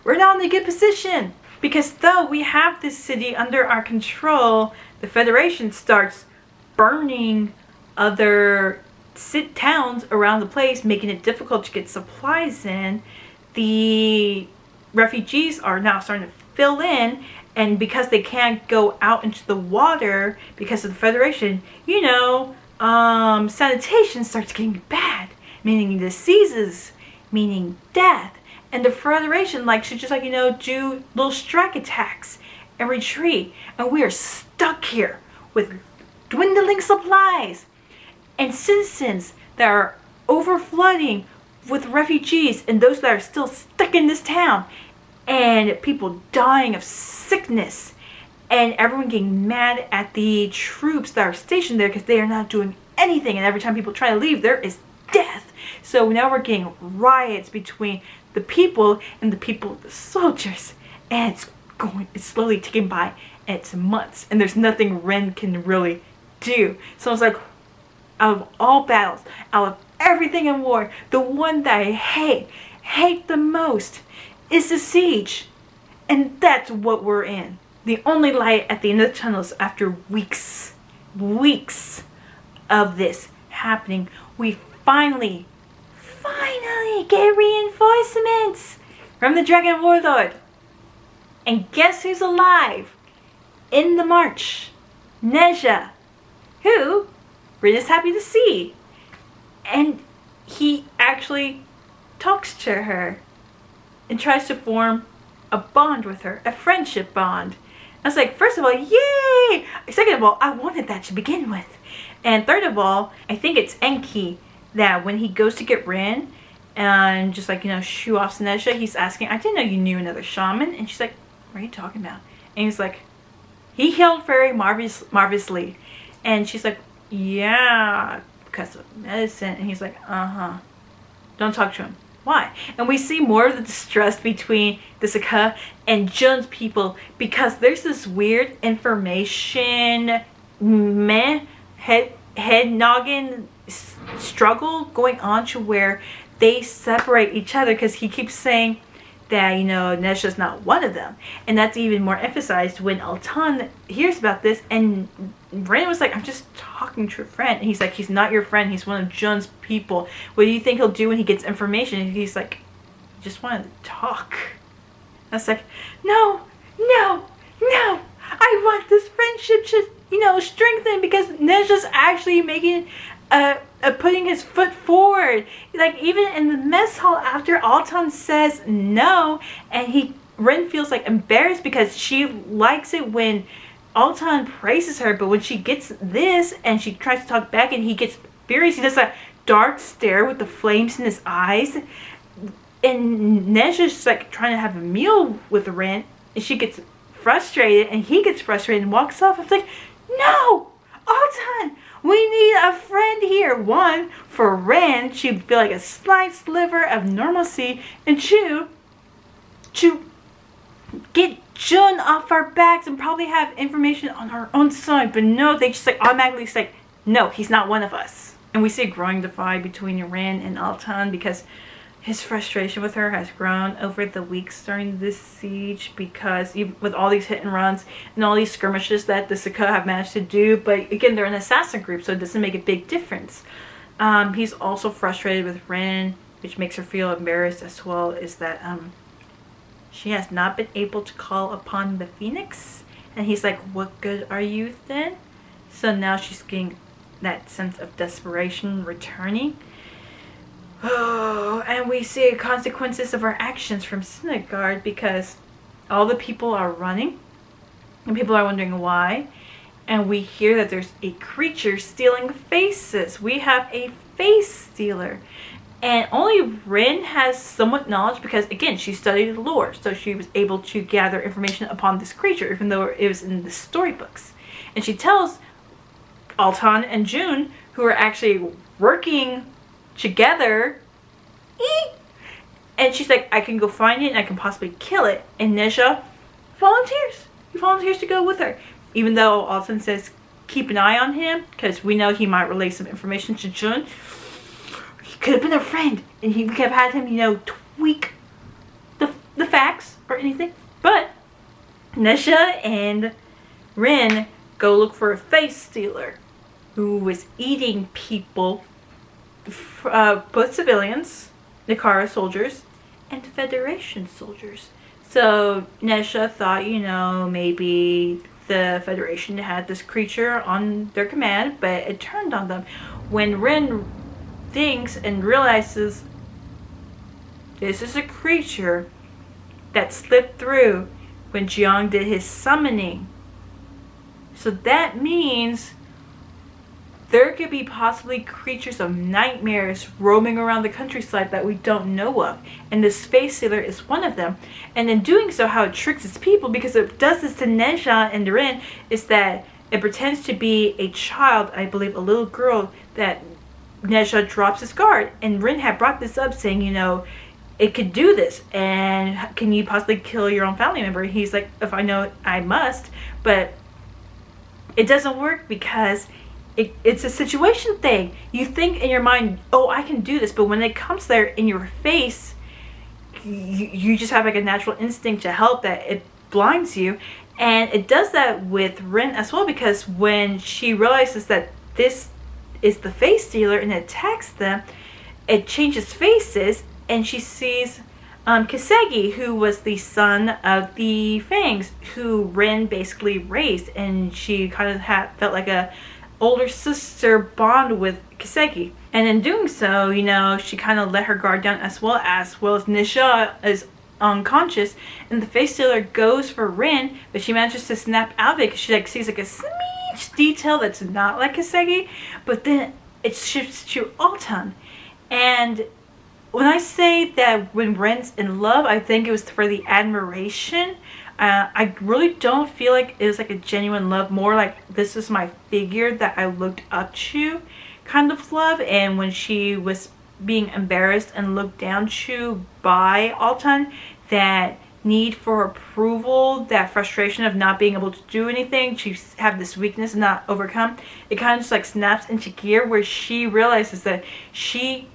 We're not in a good position, because though we have this city under our control, the Federation starts burning other towns around the place, making it difficult to get supplies in. The refugees are now starting to fill in, and because they can't go out into the water because of the Federation, sanitation starts getting bad, meaning diseases, meaning death. And the Federation likes to just do little strike attacks and retreat. And we are stuck here with dwindling supplies and citizens that are overflooding with refugees and those that are still stuck in this town. And people dying of sickness. And everyone getting mad at the troops that are stationed there because they are not doing anything. And every time people try to leave, there is death. So now we're getting riots between the people and the soldiers. And it's slowly ticking by. And it's months. And there's nothing Ren can really do. So it's like, out of all battles, out of everything in war, the one that I hate the most is the siege. And that's what we're in. The only light at the end of the tunnel is after weeks of this happening, we finally get reinforcements from the Dragon Warlord. And guess who's alive in the march? Nezha, who Rin is happy to see. And he actually talks to her and tries to form a bond with her, a friendship bond. I was like, first of all, yay! Second of all, I wanted that to begin with. And third of all, I think it's Enki that when he goes to get Rin and just shoo off Nezha, he's asking, I didn't know you knew another shaman. And she's like, what are you talking about? And he's like, he healed very marvelously. And she's like, yeah, because of medicine. And he's like, don't talk to him. Why? And we see more of the distrust between the Saka and Jun's people because there's this weird information head noggin struggle going on to where they separate each other because he keeps saying that Nezha's not one of them, and that's even more emphasized when Altan hears about this. And Ren was like, I'm just talking to a friend. And he's like, he's not your friend, he's one of Jun's people. What do you think he'll do when he gets information? And he's like, I just wanted to talk. I was like, no, I want this friendship to strengthen because Nezha's actually making putting his foot forward. Like even in the mess hall after Altan says no, and Ren feels like embarrassed because she likes it when Altan praises her, but when she gets this and she tries to talk back and he gets furious, he does that dark stare with the flames in his eyes. And Nezha's just trying to have a meal with Ren, and she gets frustrated and he gets frustrated and walks off. It's like, no, Altan, we need a friend here. One, for Ren, she'd feel like a slight sliver of normalcy, and two, to get Jun off our backs and probably have information on our own side. But no, they just automatically say, no, he's not one of us. And we see a growing divide between Ren and Altan because his frustration with her has grown over the weeks during this siege, because even with all these hit and runs and all these skirmishes that the Saka have managed to do, but again, they're an assassin group, so it doesn't make a big difference. He's also frustrated with Ren, which makes her feel embarrassed as well, is that she has not been able to call upon the Phoenix. And he's like, what good are you then? So now she's getting that sense of desperation returning. Oh, and we see consequences of our actions from Synagard because all the people are running And people are wondering why. And we hear that there's a creature stealing faces. We have a face stealer. And only Rin has somewhat knowledge because, again, she studied lore. So she was able to gather information upon this creature, even though it was in the storybooks. And she tells Altan and June, who are actually working together, and she's like, I can go find it and I can possibly kill it. And Nesha volunteers. He volunteers to go with her. Even though Altan says, keep an eye on him, because we know he might relay some information to June. He could have been a friend, and we could have had him, you know, tweak the facts or anything. But Nesha and Rin go look for a face stealer who was eating people, both civilians, Nikara soldiers, and Federation soldiers. So Nesha thought, you know, maybe the Federation had this creature on their command, but it turned on them. When Rin thinks and realizes this is a creature that slipped through when Jiang did his summoning. So that means there could be possibly creatures of nightmares roaming around the countryside that we don't know of. And this face stealer is one of them. And in doing so, how it tricks its people, because it does this to Nesha and Rin, is that it pretends to be a child, I believe a little girl, that Nesha drops his guard. And Rin had brought this up saying, you know, it could do this. And can you possibly kill your own family member? He's like, if I know it, I must. But it doesn't work because it's a situation thing. You think in your mind, oh, I can do this, but when it comes there in your face, you just have like a natural instinct to help that it blinds you. And it does that with Rin as well, because when she realizes that this is the face stealer and attacks them, it changes faces, and she sees Kisegi, who was the son of the Fangs, who Rin basically raised, and she kind of felt like a older sister bond with Kisegi. And in doing so, you know, she kind of let her guard down as well as Nisha is unconscious, and the face stealer goes for Rin, but she manages to snap out of it because she like sees like a smidge detail that's not like Kisegi, but then it shifts to Altan. And when I say that when Ren's in love, I think it was for the admiration. I really don't feel like it was like a genuine love, more like this is my figure that I looked up to kind of love. And when she was being embarrassed and looked down to by Altan, that need for approval, that frustration of not being able to do anything, to have this weakness and not overcome, it kind of just like snaps into gear where she realizes that she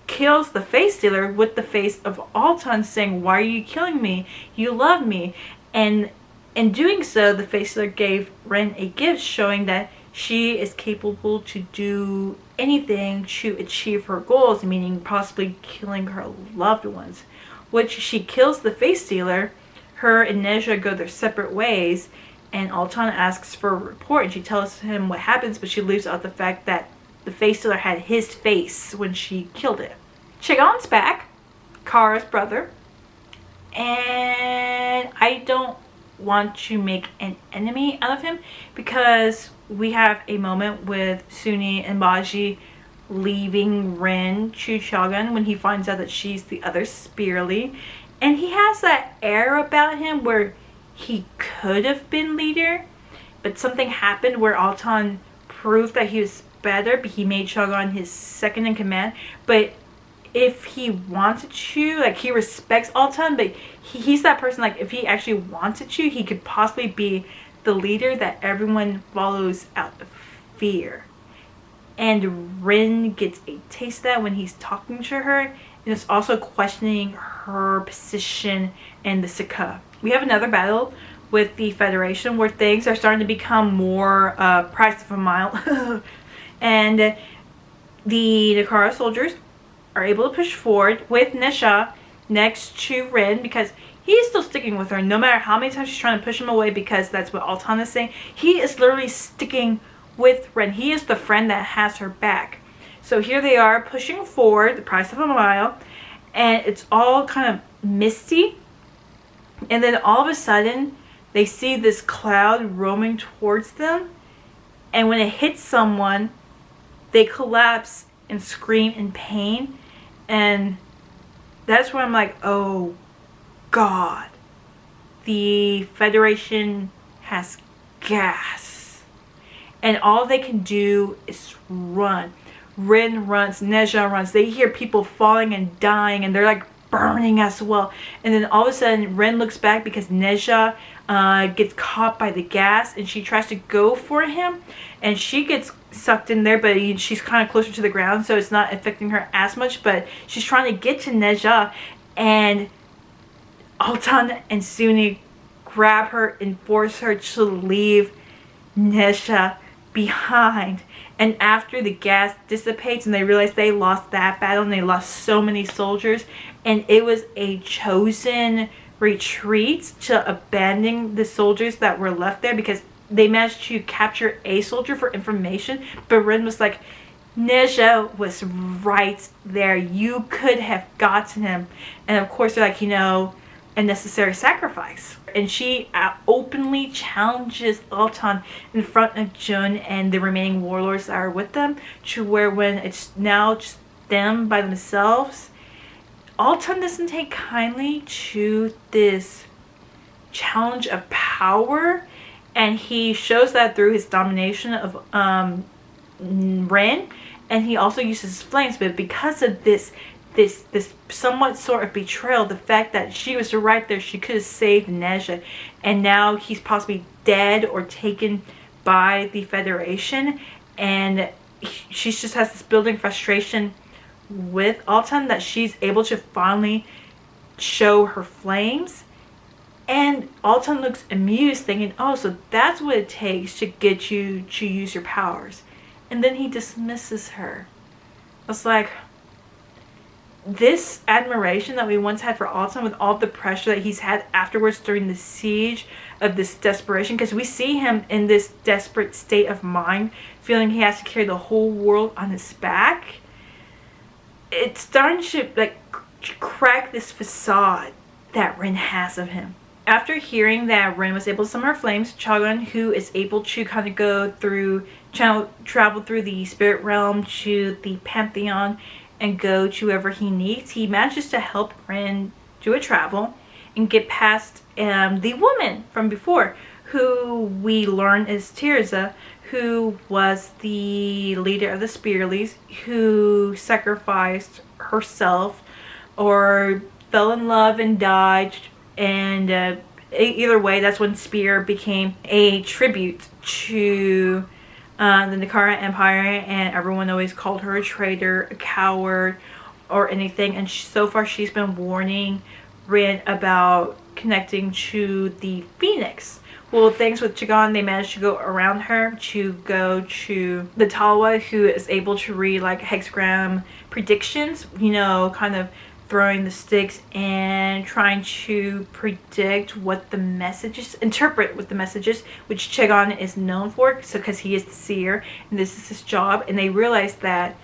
kills the face stealer with the face of Altan, saying, why are you killing me? You love me. And in doing so, the face stealer gave Rin a gift showing that she is capable to do anything to achieve her goals, meaning possibly killing her loved ones. Which she kills the face stealer. Her and Nesha go their separate ways, and Altan asks for a report, and she tells him what happens, but she leaves out the fact that the face stealer had his face when she killed it. Chagon's back, Kara's brother, and I don't want to make an enemy out of him because we have a moment with Suni and Baji leaving Rin to Chagon when he finds out that she's the other Spearly, and he has that air about him where he could have been leader, but something happened where Altan proved that he was better, but he made Chagon his second in command. But if he wanted to, like, he respects Altan, but he's that person, like, if he actually wanted to, he could possibly be the leader that everyone follows out of fear. And Rin gets a taste of that when he's talking to her, and it's also questioning her position in the Saka. We have another battle with the Federation where things are starting to become more price of a mile. And the Nikara soldiers are able to push forward with Nesha next to Rin because he's still sticking with her no matter how many times she's trying to push him away, because that's what Altan is saying. He is literally sticking with Rin. He is the friend that has her back. So here they are pushing forward, the price of a mile, and it's all kind of misty. And then all of a sudden, they see this cloud roaming towards them, and when it hits someone, they collapse and scream in pain. And that's where I'm like, oh God, the Federation has gas, and all they can do is run. Rin runs, Nezha runs. They hear people falling and dying, and they're like burning as well. And then all of a sudden, Rin looks back because Nezha gets caught by the gas, and she tries to go for him, and she gets sucked in there, but she's kind of closer to the ground, so it's not affecting her as much. But she's trying to get to Nezha, and Altan and Suni grab her and force her to leave Nezha behind. And after the gas dissipates and they realize they lost that battle and they lost so many soldiers, and it was a chosen retreat to abandon the soldiers that were left there, because they managed to capture a soldier for information, but Rin was like, Nezha was right there, you could have gotten him. And of course they're like, you know, a necessary sacrifice. And she openly challenges Altan in front of Jun and the remaining warlords that are with them, to where when it's now just them by themselves, Altan doesn't take kindly to this challenge of power, and he shows that through his domination of Rin, and he also uses flames. But because of this somewhat sort of betrayal, the fact that she was right there, she could have saved Nezha, and now he's possibly dead or taken by the Federation, and she just has this building frustration with Altan that she's able to finally show her flames. And Altan looks amused, thinking, oh, so that's what it takes to get you to use your powers. And then he dismisses her. I was like, this admiration that we once had for Altan, with all the pressure that he's had afterwards during the siege, of this desperation, because we see him in this desperate state of mind, feeling he has to carry the whole world on his back. It's starting to like crack this facade that Rin has of him. After hearing that Rin was able to summon her flames, Chagon, who is able to kind of go through, travel through the spirit realm to the Pantheon and go to wherever he needs, he manages to help Rin do a travel and get past the woman from before, who we learn is Tirza, who was the leader of the Spearlies, who sacrificed herself or fell in love and died. And either way, that's when Spear became a tribute to the Nakara Empire, and everyone always called her a traitor, a coward, or anything. And so far she's been warning Rin about connecting to the Phoenix. Well, thanks with Chagon, they managed to go around her to go to the Talwa, who is able to read like hexagram predictions, you know, kind of throwing the sticks and trying to predict what the messages, interpret what the messages, which Chagon is known for, so because he is the seer and this is his job. And they realized that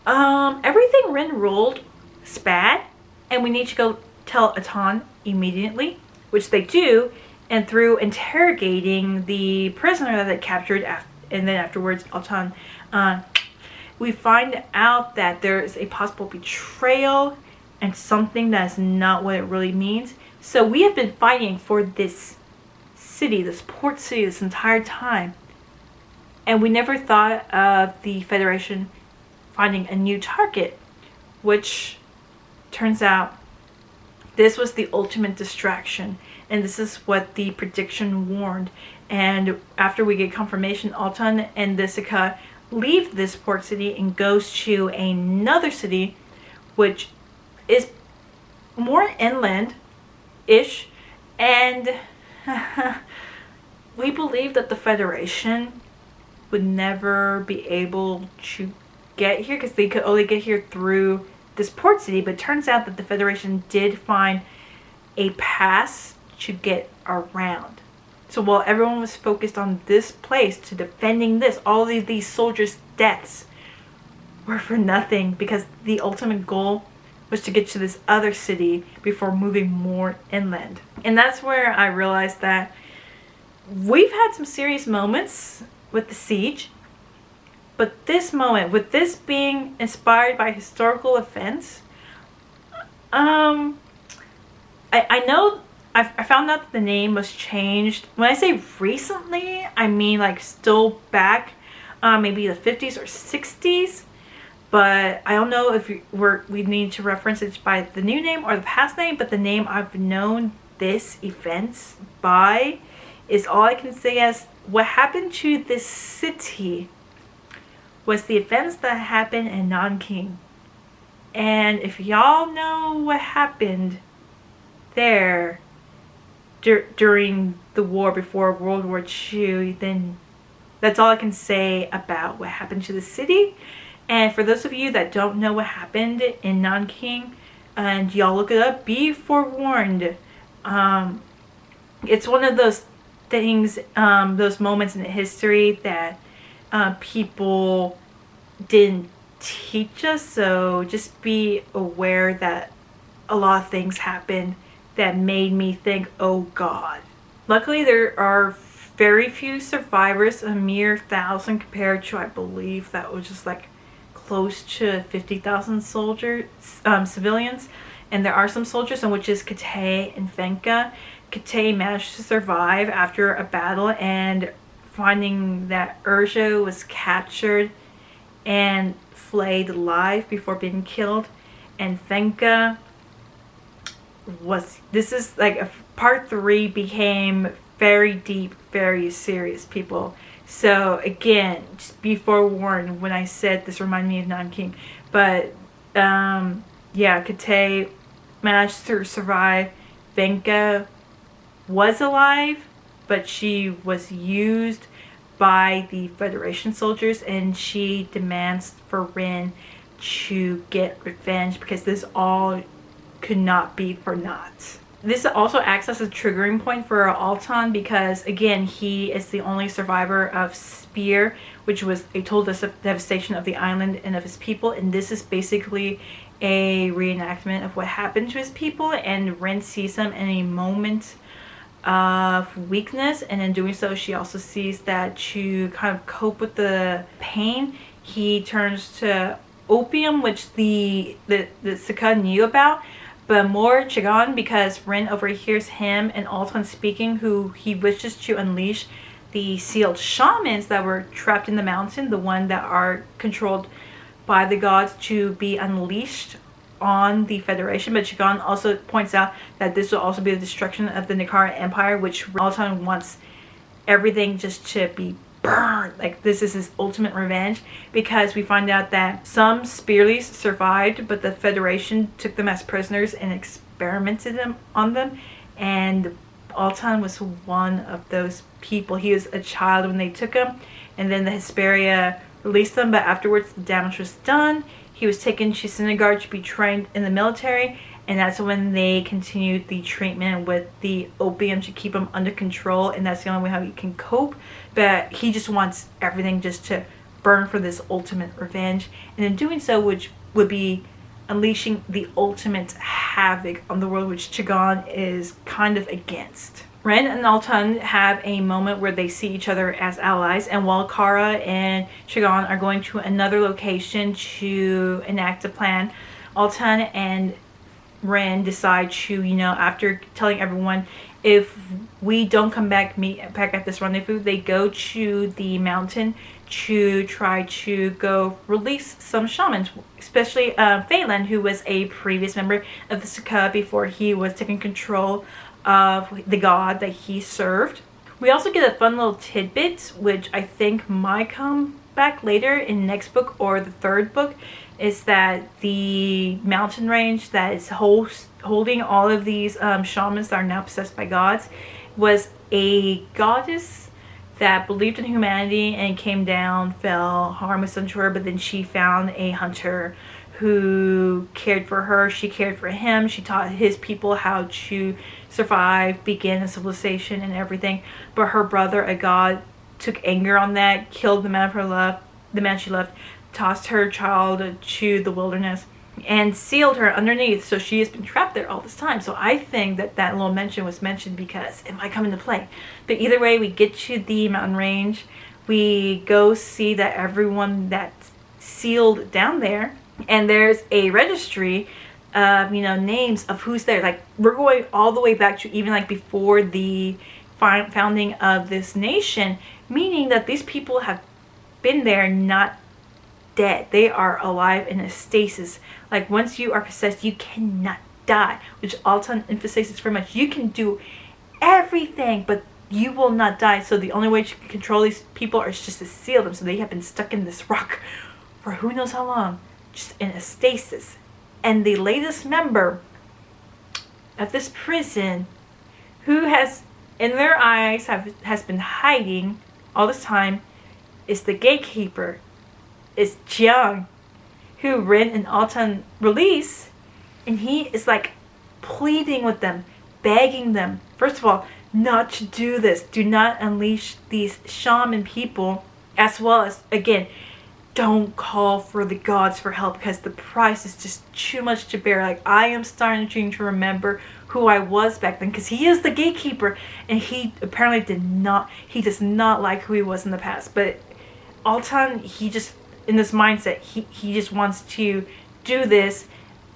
everything Rin rolled is bad, and we need to go tell Atan immediately, which they do. And through interrogating the prisoner that they captured, and then afterwards Altan, we find out that there is a possible betrayal and something that's not what it really means. So we have been fighting for this city, this port city, this entire time. And we never thought of the Federation finding a new target, which turns out this was the ultimate distraction. And this is what the prediction warned. And after we get confirmation, Altan and Desika leave this port city and goes to another city, which is more inland-ish. And we believe that the Federation would never be able to get here, because they could only get here through this port city. But it turns out that the Federation did find a pass to get around. So while everyone was focused on this place, to defending this, all of these soldiers' deaths were for nothing, because the ultimate goal was to get to this other city before moving more inland. And that's where I realized that we've had some serious moments with the siege, but this moment, with this being inspired by historical events, I know I found out that the name was changed. When I say recently, I mean like still back maybe the 50s or 60s. But I don't know if we need to reference it by the new name or the past name, but the name I've known this event by is all I can say as what happened to this city was the events that happened in Nanking. And if y'all know what happened there during the war before World War II, then that's all I can say about what happened to the city. And for those of you that don't know what happened in Nanking, and y'all look it up, be forewarned. It's one of those things, those moments in history that people didn't teach us. So just be aware that a lot of things happened that made me think, oh God. Luckily, there are very few survivors, a mere 1,000 compared to, I believe, that was just like close to 50,000 soldiers, civilians. And there are some soldiers, in which is Katay and Fenka. Katay managed to survive after a battle, and finding that Urjo was captured and flayed alive before being killed. And Fenka was, this is like part 3 became very deep, very serious, people. So again, just be forewarned when I said this reminded me of Nanking. But yeah, Katay managed to survive. Venka was alive, but she was used by the Federation soldiers, and she demands for Rin to get revenge because this all could not be for naught. This also acts as a triggering point for Altan because, again, he is the only survivor of Spear, which was a total devastation of the island and of his people. And this is basically a reenactment of what happened to his people. And Rin sees him in a moment of weakness, and in doing so, she also sees that to kind of cope with the pain, he turns to opium, which the Saka knew about. But more Chagan, because Rin overhears him and Altan speaking, who he wishes to unleash the sealed shamans that were trapped in the mountain, the one that are controlled by the gods, to be unleashed on the Federation. But Chagan also points out that this will also be the destruction of the Nikara Empire, which Altan wants everything just to be burned. Like, this is his ultimate revenge, because we find out that some Spearleys survived, but the Federation took them as prisoners and experimented on them, and Altan was one of those people. He was a child when they took him, and then the Hesperia released them, but afterwards the damage was done. He was taken to Sinagar to be trained in the military, and that's when they continued the treatment with the opium to keep him under control, and that's the only way how he can cope. But he just wants everything just to burn for this ultimate revenge, and in doing so, which would be unleashing the ultimate havoc on the world, which Chagan is kind of against. Ren and Altan have a moment where they see each other as allies, and while Kara and Chagan are going to another location to enact a plan, Altan and Ren decide to, after telling everyone, if we don't come back, meet back at this rendezvous, they go to the mountain to try to go release some shamans, especially Phelan, who was a previous member of the Saka before he was taking control of the god that he served. We also get a fun little tidbit, which I think might come back later in next book or the third book, is that the mountain range that is holding all of these shamans that are now possessed by gods was a goddess that believed in humanity and came down, fell, harm was done to her, but then she found a hunter who cared for her, she cared for him, she taught his people how to survive, begin a civilization and everything. But her brother, a god, took anger on that, killed the man of her love, the man she loved, tossed her child to the wilderness. and sealed her underneath, so she has been trapped there all this time. So I think that that little mention was mentioned because it might come into play. But either way, we get to the mountain range. We go see that everyone that's sealed down there, and there's a registry of, you know, names of who's there. Like, we're going all the way back to even like before the founding of this nation, meaning that these people have been there, not dead. They are alive in a stasis. Like, once you are possessed, you cannot die, which Altan emphasizes very much. You can do everything, but you will not die. So the only way to control these people is just to seal them. So they have been stuck in this rock for who knows how long, just in a stasis. And the latest member of this prison, who has in their eyes has been hiding all this time, is the gatekeeper, is Jiang, who Rin and Altan release. And he is like pleading with them, begging them, first of all, not to do this. Do not unleash these shaman people, as well as, again, don't call for the gods for help because the price is just too much to bear. Like, I am starting to remember who I was back then, because he is the gatekeeper, and he apparently does not like who he was in the past. But Altan, he just, in this mindset, he just wants to do this.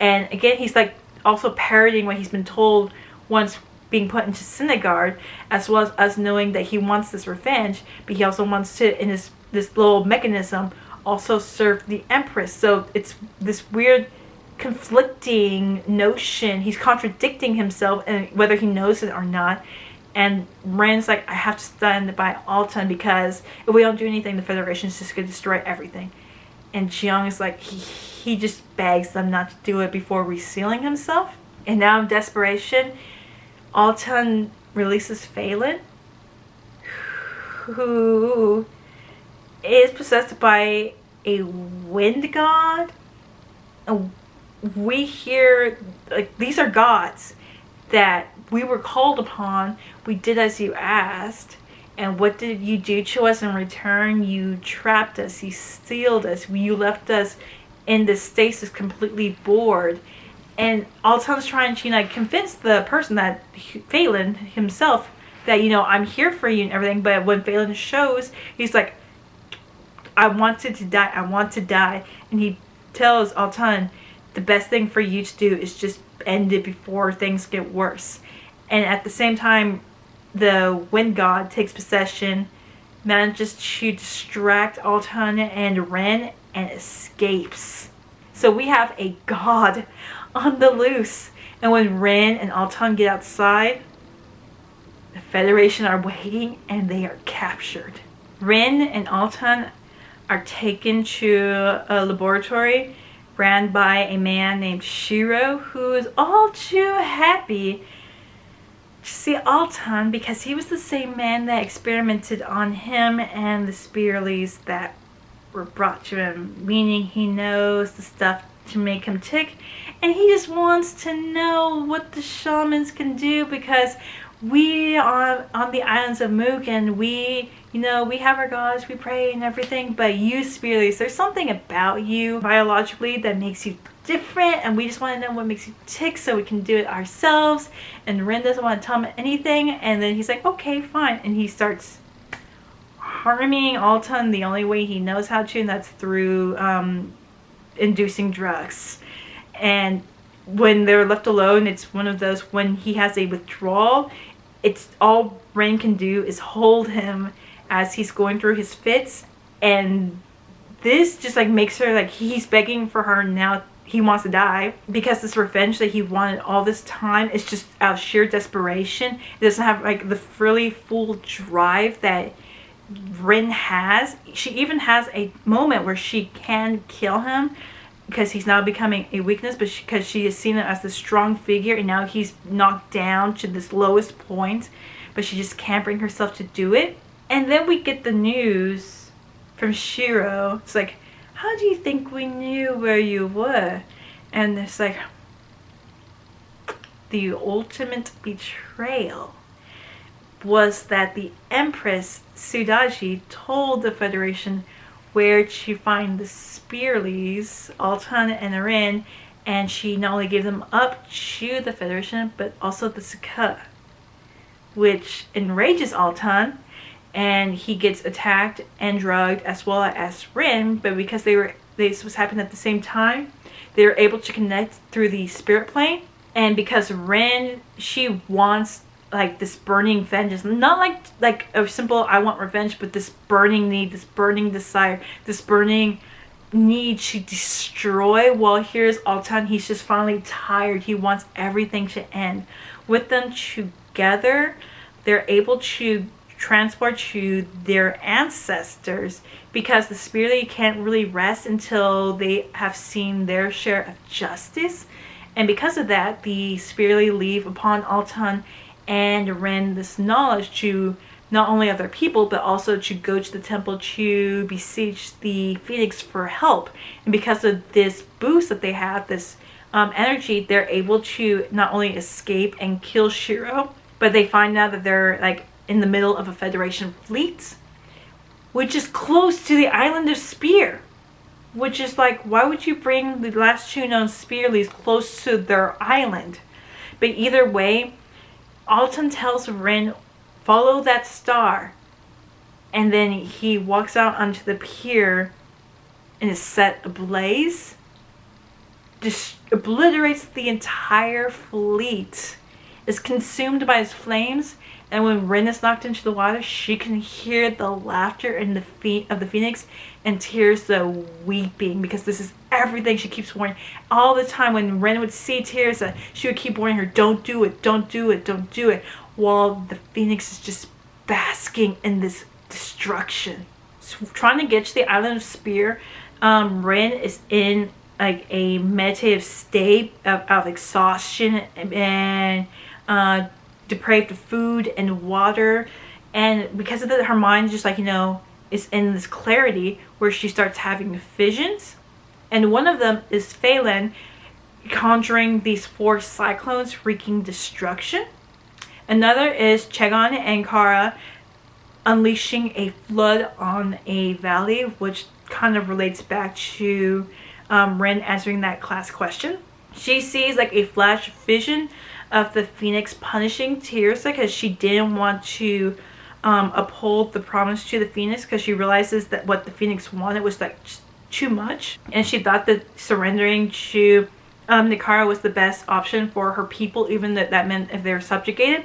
And again, he's like also parroting what he's been told once being put into Sinigard, as well as us knowing that he wants this revenge, but he also wants to, in this little mechanism, also serve the Empress. So it's this weird conflicting notion. He's contradicting himself, and whether he knows it or not. And Ren's like, I have to stand by Altan, because if we don't do anything, the Federation is just going to destroy everything. And Jiang is like, he just begs them not to do it before resealing himself. And now in desperation, Altan releases Phelan, who is possessed by a wind god. We hear, like, these are gods that we were called upon. We did as you asked. And what did you do to us in return? You trapped us. You sealed us. You left us in this stasis completely bored. And Altan's trying to, like, convince the person, that Phelan himself, that, you know, I'm here for you and everything. But when Phelan shows, he's like, I wanted to die. I want to die. And he tells Altan, the best thing for you to do is just end it before things get worse. And at the same time, the wind god takes possession, manages to distract Altan and Ren, and escapes. So we have a god on the loose. And when Ren and Altan get outside, the Federation are waiting, and they are captured. Ren and Altan are taken to a laboratory ran by a man named Shiro, who is all too happy to see Altan, because he was the same man that experimented on him and the Spearleys that were brought to him, meaning he knows the stuff to make him tick, and he just wants to know what the shamans can do, because we are on the islands of Mugen. We, you know, we have our gods, we pray and everything, but you Spearleys, there's something about you biologically that makes you different, and we just want to know what makes you tick so we can do it ourselves. And Ren doesn't want to tell him anything, and then he's like, okay, fine, and he starts harming Altan the only way he knows how to, and that's through inducing drugs. And when they're left alone, it's one of those, when he has a withdrawal, it's all Ren can do is hold him as he's going through his fits, and this just like makes her, like, he's begging for her now. He wants to die because this revenge that he wanted all this time is just out of sheer desperation. It doesn't have like the really full drive that Rin has. She even has a moment where she can kill him because he's now becoming a weakness, but because she has seen him as the strong figure, and now he's knocked down to this lowest point, but she just can't bring herself to do it. And then we get the news from Shiro. It's like, how do you think we knew where you were? And it's like, the ultimate betrayal was that the Empress Sudaji told the Federation where to find the Spearleys, Altan and Rin, and she not only gave them up to the Federation, but also the Saka, which enrages Altan, and he gets attacked and drugged, as well as Rin. But because this was happening at the same time, they were able to connect through the spirit plane. And because Rin, she wants like this burning vengeance, not like a simple I want revenge, but this burning need, this burning desire, this burning need to destroy. Well, here's Altan. He's just finally tired. He wants everything to end. With them together, they're able to transport to their ancestors, because the spirit can't really rest until they have seen their share of justice. And because of that, the spirit leave upon Altan and Ren this knowledge to not only other people, but also to go to the temple to beseech the Phoenix for help. And because of this boost that they have, this energy, they're able to not only escape and kill Shiro, but they find out that they're like in the middle of a Federation fleet, which is close to the island of Spear. Which is like, why would you bring the last two known Spear leads close to their island? But either way, Altan tells Rin, follow that star. And then he walks out onto the pier and is set ablaze. Just obliterates the entire fleet. Is consumed by his flames. And when Rin is knocked into the water, she can hear the laughter and the feet of the Phoenix and Teersa weeping, because this is everything she keeps warning. All the time when Rin would see Teersa, she would keep warning her, don't do it, don't do it, don't do it, while the Phoenix is just basking in this destruction. So trying to get to the island of Spear, Rin is in like a meditative state of exhaustion and deprived of food and water, and because of that, her mind just like, is in this clarity where she starts having visions. And one of them is Phelan conjuring these 4 cyclones wreaking destruction. Another is Chegon and Kara unleashing a flood on a valley, which kind of relates back to Rin answering that class question. She sees like a flash vision of the Phoenix punishing Teersa because she didn't want to uphold the promise to the Phoenix, because she realizes that what the Phoenix wanted was like too much, and she thought that surrendering to Nikara was the best option for her people, even though that meant if they were subjugated.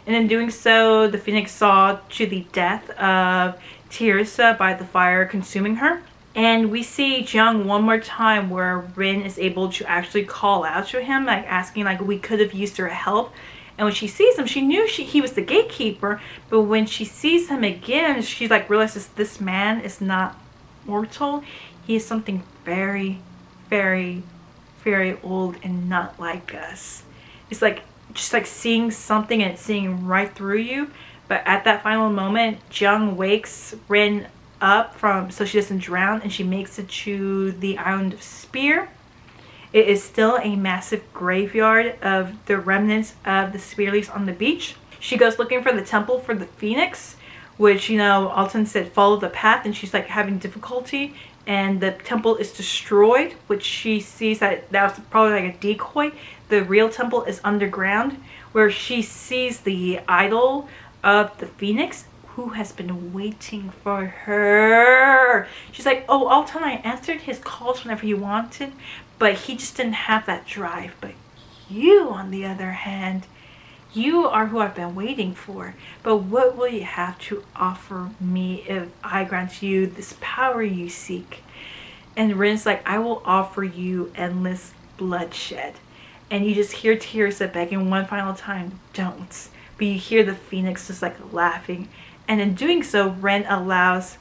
And in doing so, the Phoenix saw to the death of Teersa by the fire consuming her. And we see Jiang one more time where Rin is able to actually call out to him, like asking like, we could have used her help. And when she sees him, she knew he was the gatekeeper, but when she sees him again, she like realizes this man is not mortal. He is something very, very, very old and not like us. It's like just like seeing something and it's seeing right through you. But at that final moment, Jiang wakes Rin up so she doesn't drown, and she makes it to the island of Spear. It is still a massive graveyard of the remnants of the spear leaves on the beach. She goes looking for the temple for the Phoenix, which, Altan said follow the path, and she's like having difficulty, and the temple is destroyed, which she sees that was probably like a decoy. The real temple is underground, where she sees the idol of the Phoenix, who has been waiting for her. She's like, oh, Altan, I answered his calls whenever you wanted, but he just didn't have that drive. But you, on the other hand, you are who I've been waiting for. But what will you have to offer me if I grant you this power you seek? And Rin's like, I will offer you endless bloodshed. And you just hear Teersa begging one final time, don't. But you hear the Phoenix just like laughing. And in doing so, Ren allows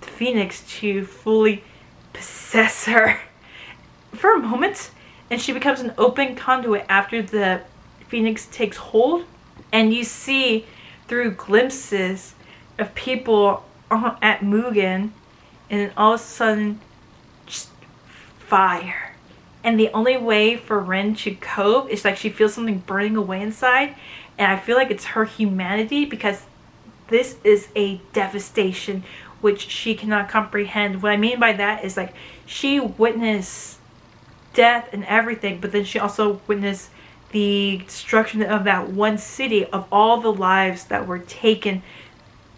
the Phoenix to fully possess her for a moment, and she becomes an open conduit after the Phoenix takes hold. And you see through glimpses of people at Mugen, and then all of a sudden just fire. And the only way for Ren to cope is like she feels something burning away inside, and I feel like it's her humanity, because this is a devastation which she cannot comprehend. What I mean by that is like she witnessed death and everything, but then she also witnessed the destruction of that one city, of all the lives that were taken,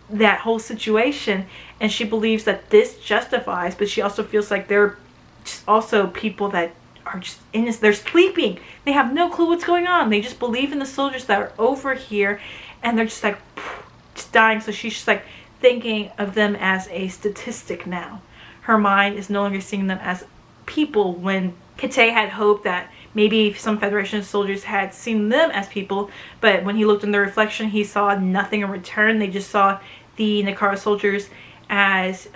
that whole situation. And she believes that this justifies, but she also feels like there are just also people that are just innocent. They're sleeping. They have no clue what's going on. They just believe in the soldiers that are over here, and they're just like just dying. So she's just like thinking of them as a statistic now. Her mind is no longer seeing them as people, when Kate had hoped that maybe some Federation soldiers had seen them as people, but when he looked in the reflection, he saw nothing in return. They just saw the Nakara soldiers as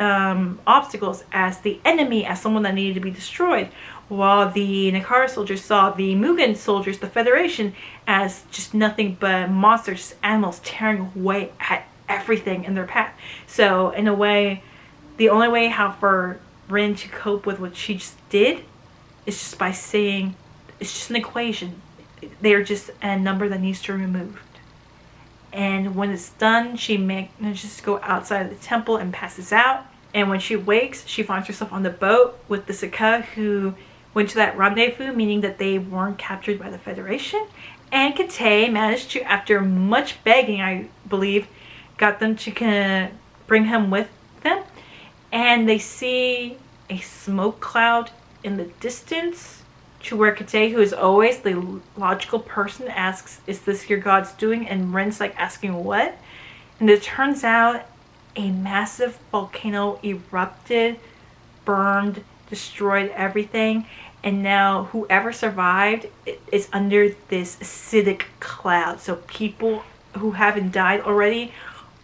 obstacles, as the enemy, as someone that needed to be destroyed, while the Nakara soldiers saw the Mugen soldiers, the Federation, as just nothing but monsters, just animals tearing away at everything in their path. So in a way, the only way how for Rin to cope with what she just did is just by saying, it's just an equation. They're just a number that needs to be removed. And when it's done, she manages to go outside of the temple and passes out. And when she wakes, she finds herself on the boat with the Saka, who went to that rendezvous, meaning that they weren't captured by the Federation. And Kate managed to, after much begging, I believe, got them to bring him with them. And they see a smoke cloud in the distance, to where Kate, who is always the logical person, asks, is this your God's doing? And Ren's like asking what? And it turns out a massive volcano erupted, burned, destroyed everything. And now whoever survived is under this acidic cloud. So people who haven't died already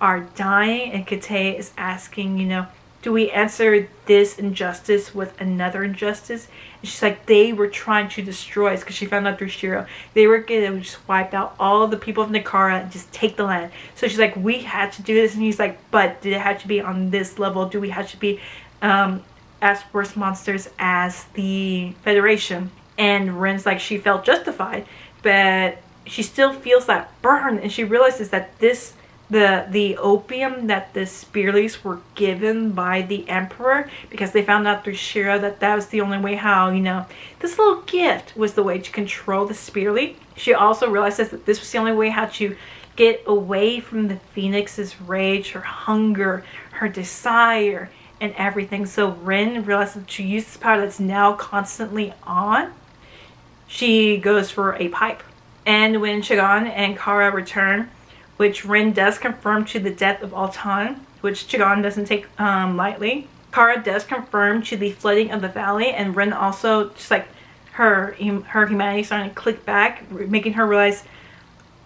are dying. And Kate is asking, you know, do we answer this injustice with another injustice? And she's like, they were trying to destroy us, because she found out through Shiro. They were going to just wipe out all the people of Nakara and just take the land. So she's like, we had to do this. And he's like, but did it have to be on this level? Do we have to be as worse monsters as the Federation? And Ren's like, she felt justified, but she still feels that burn. And she realizes that this the opium that the Spearleys were given by the Emperor, because they found out through Shiro that that was the only way how, you know, this little gift was the way to control the Spearley. She also realizes that this was the only way how to get away from the Phoenix's rage, her hunger, her desire, and everything. So Rin realizes that to use this power that's now constantly on, she goes for a pipe. And when Chagon and Kara return, which Rin does confirm to the death of Altan, which Chagon doesn't take lightly. Kara does confirm to the flooding of the valley, and Rin also, just like her humanity starting to click back, making her realize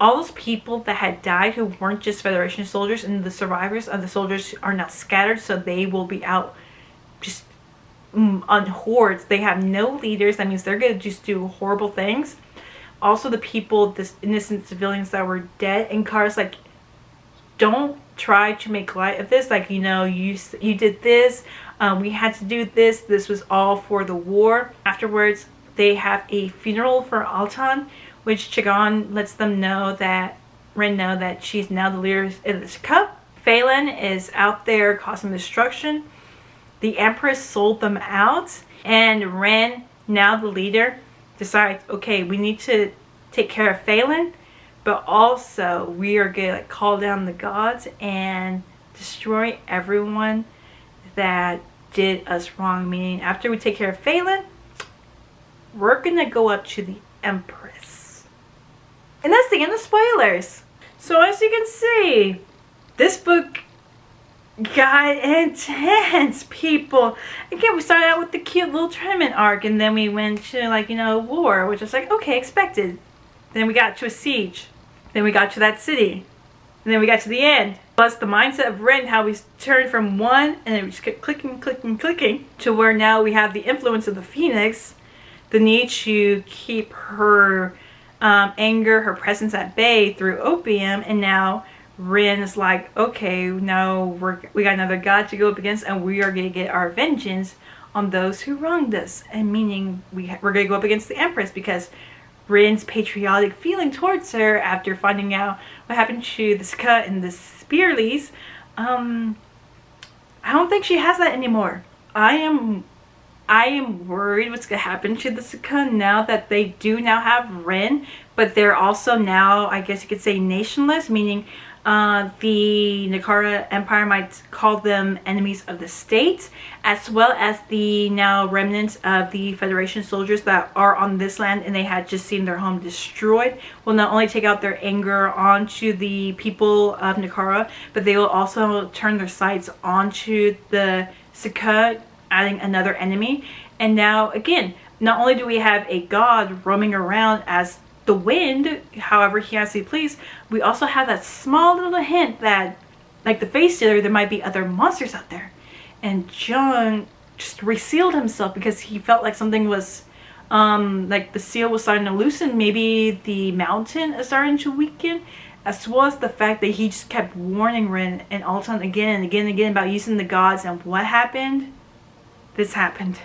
all those people that had died who weren't just Federation soldiers, and the survivors of the soldiers are now scattered, so they will be out just on hordes. They have no leaders. That means they're going to just do horrible things. Also, the people, this innocent civilians that were dead, and Kara's like, don't try to make light of this. Like, you know, you did this, we had to do this. This was all for the war. Afterwards, they have a funeral for Altan, which Chagon lets them know that Rin know that she's now the leader of this cup. Phelan is out there causing destruction. The Empress sold them out, and Rin, now the leader, decides, okay, we need to take care of Phelan, but also we are going to call down the gods and destroy everyone that did us wrong. Meaning, after we take care of Phelan, we're going to go up to the Empress. And that's the end of spoilers. So as you can see, this book got intense, people. Again, we started out with the cute little tournament arc, and then we went to, like, you know, war, which was like, okay, expected. Then we got to a siege. Then we got to that city. And then we got to the end. Plus the mindset of Rin, how we turned from one, and then we just kept clicking, clicking, clicking, to where now we have the influence of the Phoenix, the need to keep her anger, her presence at bay through opium, and now Rin is like, okay, now we got another god to go up against, and we are going to get our vengeance on those who wronged us. And meaning we're going to go up against the Empress, because Rin's patriotic feeling towards her after finding out what happened to the Ska and the Spearleys, I don't think she has that anymore. I I am worried what's going to happen to the Saka now that they do now have Rin, but they're also now, I guess you could say, nationless, meaning the Nakara Empire might call them enemies of the state, as well as the now remnants of the Federation soldiers that are on this land and they had just seen their home destroyed will not only take out their anger onto the people of Nakara, but they will also turn their sights onto the Saka, adding another enemy. And now again, not only do we have a god roaming around as the wind, however he has to please, we also have that small little hint that, like the face dealer, there might be other monsters out there. And Jung just resealed himself because he felt like something was, like the seal was starting to loosen. Maybe the mountain is starting to weaken, as well as the fact that he just kept warning Rin and Alton again and again and again about using the gods. And what happened? This happened.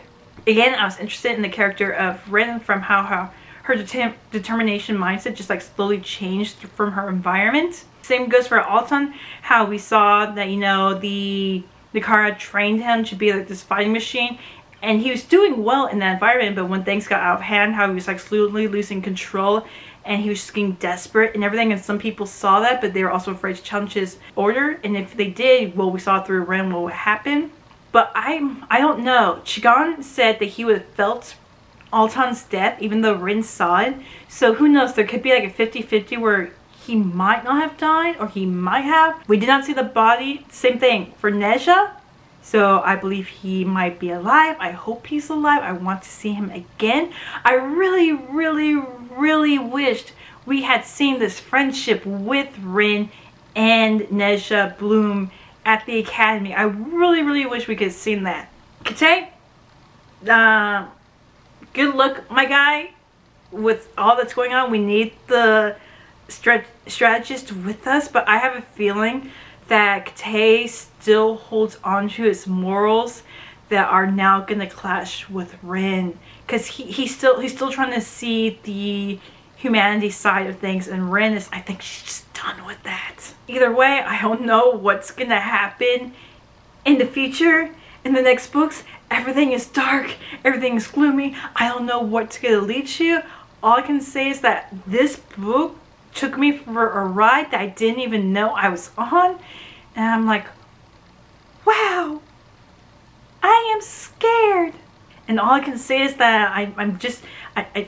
Again, I was interested in the character of Rin from how her determination mindset just like slowly changed from her environment. Same goes for Alton, how we saw that, you know, the Nakara trained him to be like this fighting machine, and he was doing well in that environment, but when things got out of hand, how he was like slowly losing control and he was just getting desperate and everything. And some people saw that, but they were also afraid to challenge his order, and if they did, well, we saw through Ren what would happen. But I don't know. Chigon said that he would have felt Alton's death even though Rin saw it, so who knows, there could be like a 50-50 where he might not have died or he might have. We did not see the body. Same thing for Nezha, so I believe he might be alive. I hope he's alive. I want to see him again. I really wished we had seen this friendship with Rin and Nezha bloom at the academy. I really wish we could have seen that. Kate, good luck, my guy, with all that's going on. We need the strategist with us, but I have a feeling that Kate still holds on to his morals that are now gonna clash with Rin, because he's still trying to see the humanity side of things, and Rin is, I think she's just done with that. Either way, I don't know what's gonna happen in the future. In the next books, everything is dark, everything is gloomy. I don't know what's gonna lead to. All I can say is that this book took me for a ride that I didn't even know I was on, and I'm like, wow, I am scared. And all I can say is that I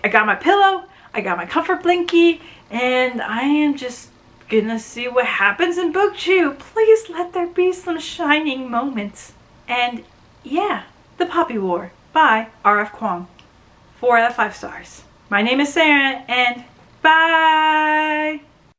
got my pillow, I got my comfort blankie, and I am just gonna see what happens in book 2. Please let there be some shining moments. And yeah, The Poppy War by R.F. Kuang. 4 out of 5 stars. My name is Sarah, and bye!